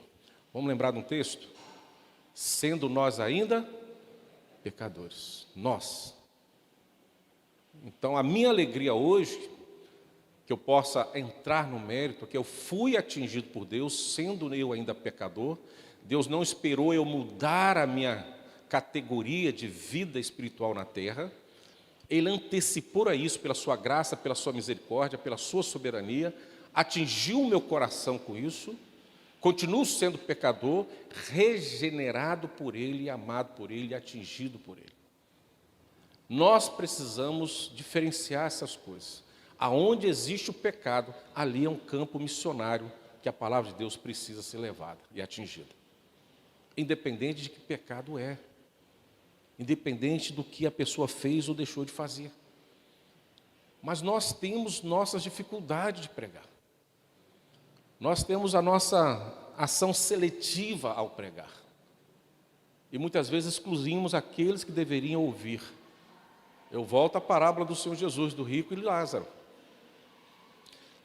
Vamos lembrar de um texto? Sendo nós ainda pecadores. Nós. Então, a minha alegria hoje, que eu possa entrar no mérito, que eu fui atingido por Deus, sendo eu ainda pecador. Deus não esperou eu mudar a minha categoria de vida espiritual na terra. Ele antecipou a isso pela sua graça, pela sua misericórdia, pela sua soberania, atingiu o meu coração com isso, continuo sendo pecador, regenerado por Ele, amado por Ele, atingido por Ele. Nós precisamos diferenciar essas coisas. Aonde existe o pecado, ali é um campo missionário que a palavra de Deus precisa ser levada e atingida. Independente de que pecado é. Independente do que a pessoa fez ou deixou de fazer. Mas nós temos nossas dificuldades de pregar. Nós temos a nossa ação seletiva ao pregar. E muitas vezes excluímos aqueles que deveriam ouvir. Eu volto à parábola do Senhor Jesus, do rico e de Lázaro.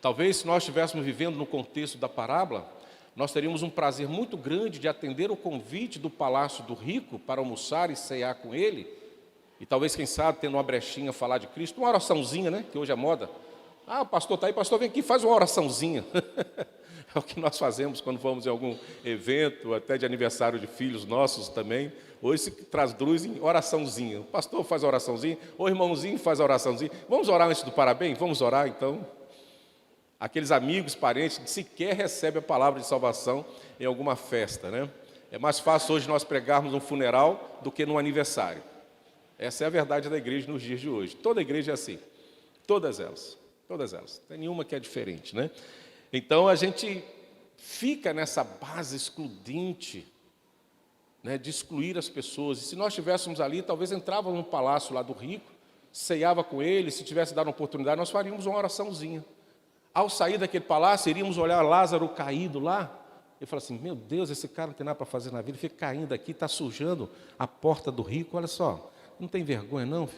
Talvez se nós estivéssemos vivendo no contexto da parábola, nós teríamos um prazer muito grande de atender o convite do palácio do rico para almoçar e ceiar com ele, e talvez, quem sabe, tendo uma brechinha, falar de Cristo, uma oraçãozinha, né, que hoje é moda. Ah, o pastor está aí, pastor, vem aqui, faz uma oraçãozinha. É o que nós fazemos quando vamos em algum evento, até de aniversário de filhos nossos também. Hoje se traduz em oraçãozinha. O pastor faz a oraçãozinha, o irmãozinho faz a oraçãozinha. Vamos orar antes do parabéns? Vamos orar, então. Aqueles amigos, parentes, que sequer recebem a palavra de salvação em alguma festa, né? É mais fácil hoje nós pregarmos num funeral do que num aniversário. Essa é a verdade da igreja nos dias de hoje. Toda igreja é assim. Todas elas. Todas elas. Não tem nenhuma que é diferente, né? Então, a gente fica nessa base excludente, né, de excluir as pessoas. E se nós estivéssemos ali, talvez entrávamos no palácio lá do rico, ceiava com ele, se tivesse dado uma oportunidade, nós faríamos uma oraçãozinha. Ao sair daquele palácio, iríamos olhar Lázaro caído lá, e falar assim, meu Deus, esse cara não tem nada para fazer na vida, fica caindo aqui, está sujando a porta do rico, olha só, não tem vergonha não,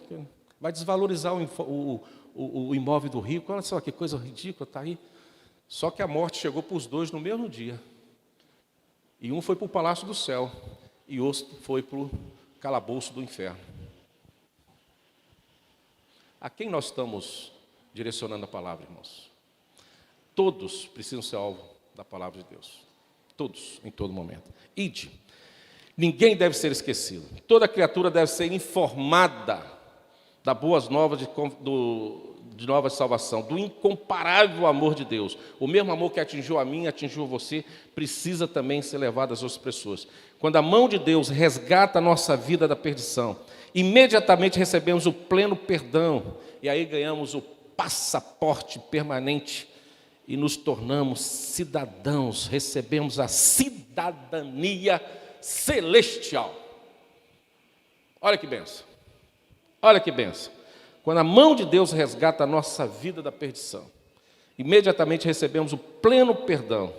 vai desvalorizar o imóvel do rico, olha só que coisa ridícula, está aí. Só que a morte chegou para os dois no mesmo dia. E um foi para o palácio do céu, e outro foi para o calabouço do inferno. A quem nós estamos direcionando a palavra, irmãos? Todos precisam ser alvo da palavra de Deus. Todos, em todo momento. Ide. Ninguém deve ser esquecido. Toda criatura deve ser informada das boas novas de nova salvação, do incomparável amor de Deus. O mesmo amor que atingiu a mim, atingiu você, precisa também ser levado às outras pessoas. Quando a mão de Deus resgata a nossa vida da perdição, imediatamente recebemos o pleno perdão, e aí ganhamos o passaporte permanente, e nos tornamos cidadãos, recebemos a cidadania celestial. Olha que bênção. Olha que bênção. Quando a mão de Deus resgata a nossa vida da perdição, imediatamente recebemos o pleno perdão.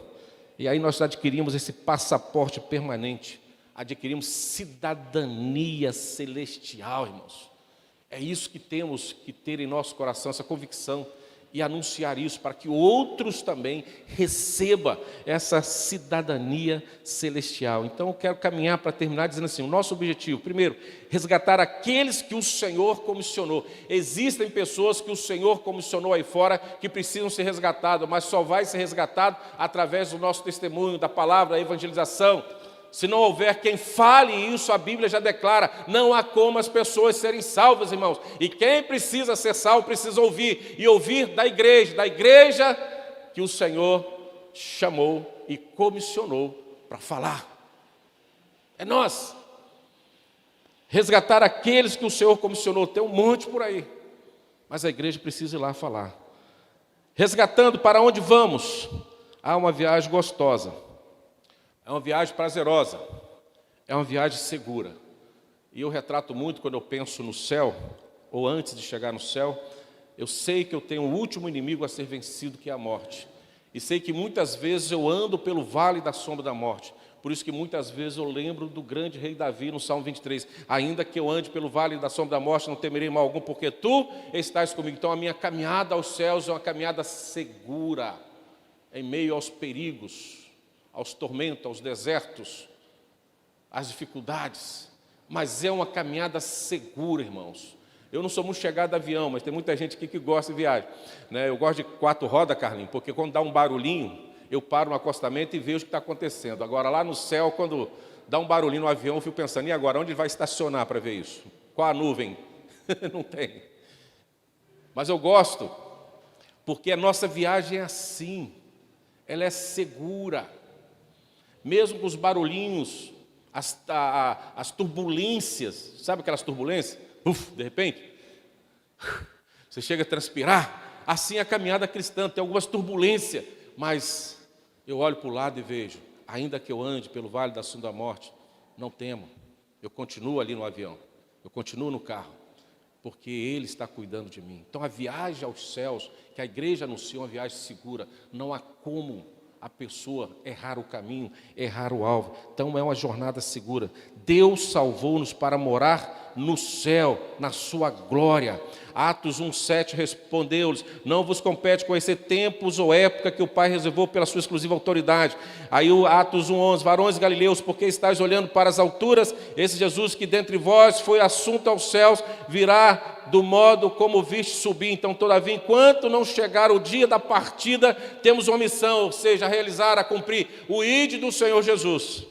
E aí nós adquirimos esse passaporte permanente, adquirimos cidadania celestial, irmãos. É isso que temos que ter em nosso coração, essa convicção, e anunciar isso para que outros também recebam essa cidadania celestial. Então eu quero caminhar para terminar dizendo assim, o nosso objetivo, primeiro, resgatar aqueles que o Senhor comissionou. Existem pessoas que o Senhor comissionou aí fora que precisam ser resgatadas, mas só vai ser resgatado através do nosso testemunho, da palavra, da evangelização. Se não houver quem fale isso, a Bíblia já declara, não há como as pessoas serem salvas, irmãos. E quem precisa ser salvo, precisa ouvir. E ouvir da igreja que o Senhor chamou e comissionou para falar. É nós. Resgatar aqueles que o Senhor comissionou. Tem um monte por aí. Mas a igreja precisa ir lá falar. Resgatando, para onde vamos? Há uma viagem gostosa. É uma viagem prazerosa, é uma viagem segura. E eu retrato muito quando eu penso no céu, ou antes de chegar no céu, eu sei que eu tenho o último inimigo a ser vencido, que é a morte. E sei que muitas vezes eu ando pelo vale da sombra da morte. Por isso que muitas vezes eu lembro do grande rei Davi no Salmo 23. Ainda que eu ande pelo vale da sombra da morte, não temerei mal algum, porque tu estás comigo. Então a minha caminhada aos céus é uma caminhada segura, em meio aos perigos. aos tormentos, aos desertos, às dificuldades, mas é uma caminhada segura, irmãos. Eu não sou muito chegado a avião, mas tem muita gente aqui que gosta de viagem, né? Eu gosto de 4 rodas, Carlinhos, porque quando dá um barulhinho, eu paro no acostamento e vejo o que está acontecendo. Agora, lá no céu, quando dá um barulhinho no avião, eu fico pensando, e agora, onde ele vai estacionar para ver isso? Qual a nuvem? Não tem. Mas eu gosto, porque a nossa viagem é assim, ela é segura. Mesmo com os barulhinhos, as turbulências, sabe aquelas turbulências? De repente, você chega a transpirar. Assim é a caminhada cristã, tem algumas turbulências, mas eu olho para o lado e vejo, ainda que eu ande pelo vale da sombra da morte, não temo, eu continuo ali no avião, eu continuo no carro, porque Ele está cuidando de mim. Então a viagem aos céus, que a igreja anuncia, uma viagem segura, não há como a pessoa errar o caminho, errar o alvo. Então é uma jornada segura. Deus salvou-nos para morar no céu, na sua glória. Atos 1:7 respondeu-lhes: não vos compete conhecer tempos ou época que o Pai reservou pela sua exclusiva autoridade. Aí o Atos 1:11, varões galileus, porque estáis olhando para as alturas? Esse Jesus que dentre vós foi assunto aos céus, virá do modo como viste subir. Então, todavia, enquanto não chegar o dia da partida, temos uma missão, ou seja, a realizar, a cumprir, o ide do Senhor Jesus.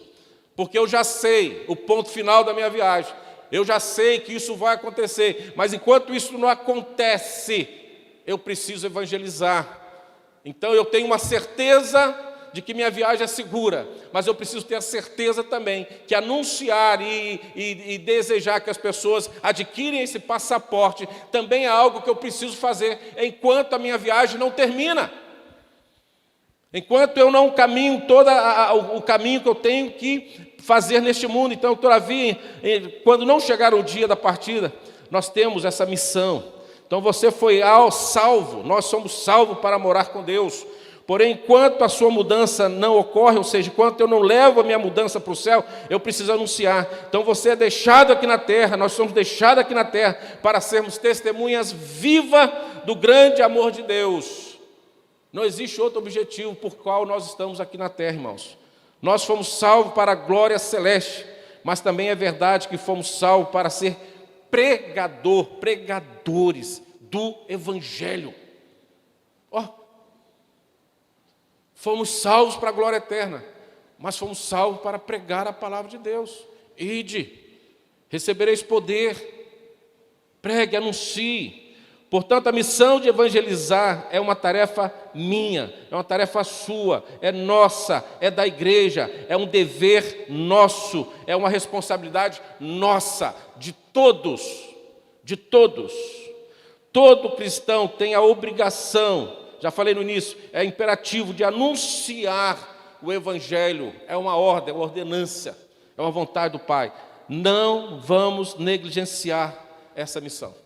Porque eu já sei o ponto final da minha viagem, eu já sei que isso vai acontecer, mas enquanto isso não acontece, eu preciso evangelizar. Então eu tenho uma certeza de que minha viagem é segura, mas eu preciso ter a certeza também que anunciar e desejar que as pessoas adquirem esse passaporte também é algo que eu preciso fazer enquanto a minha viagem não termina. Enquanto eu não caminho todo o caminho que eu tenho que fazer neste mundo. Então, todavia, quando não chegar o dia da partida, nós temos essa missão. Então você foi salvo, nós somos salvos para morar com Deus. Porém, enquanto a sua mudança não ocorre, ou seja, enquanto eu não levo a minha mudança para o céu, eu preciso anunciar. Então você é deixado aqui na terra, nós somos deixados aqui na terra para sermos testemunhas vivas do grande amor de Deus. Não existe outro objetivo por qual nós estamos aqui na terra, irmãos. Nós fomos salvos para a glória celeste, mas também é verdade que fomos salvos para ser pregadores do Evangelho. Fomos salvos para a glória eterna, mas fomos salvos para pregar a palavra de Deus. Ide, recebereis poder, pregue, anuncie. Portanto, a missão de evangelizar é uma tarefa minha, é uma tarefa sua, é nossa, é da igreja, é um dever nosso, é uma responsabilidade nossa, de todos, de todos. Todo cristão tem a obrigação, já falei no início, é imperativo de anunciar o evangelho, é uma ordem, é uma ordenança, é uma vontade do Pai. Não vamos negligenciar essa missão.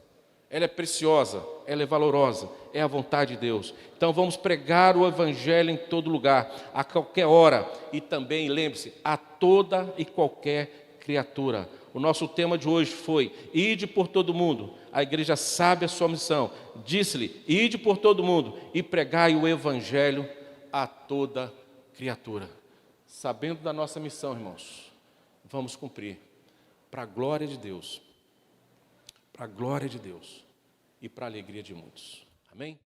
Ela é preciosa, ela é valorosa, é a vontade de Deus. Então vamos pregar o Evangelho em todo lugar, a qualquer hora. E também, lembre-se, a toda e qualquer criatura. O nosso tema de hoje foi: ide por todo mundo. A igreja sabe a sua missão. Disse-lhe: ide por todo mundo e pregai o Evangelho a toda criatura. Sabendo da nossa missão, irmãos, vamos cumprir para a glória de Deus. Para a glória de Deus e para a alegria de muitos. Amém?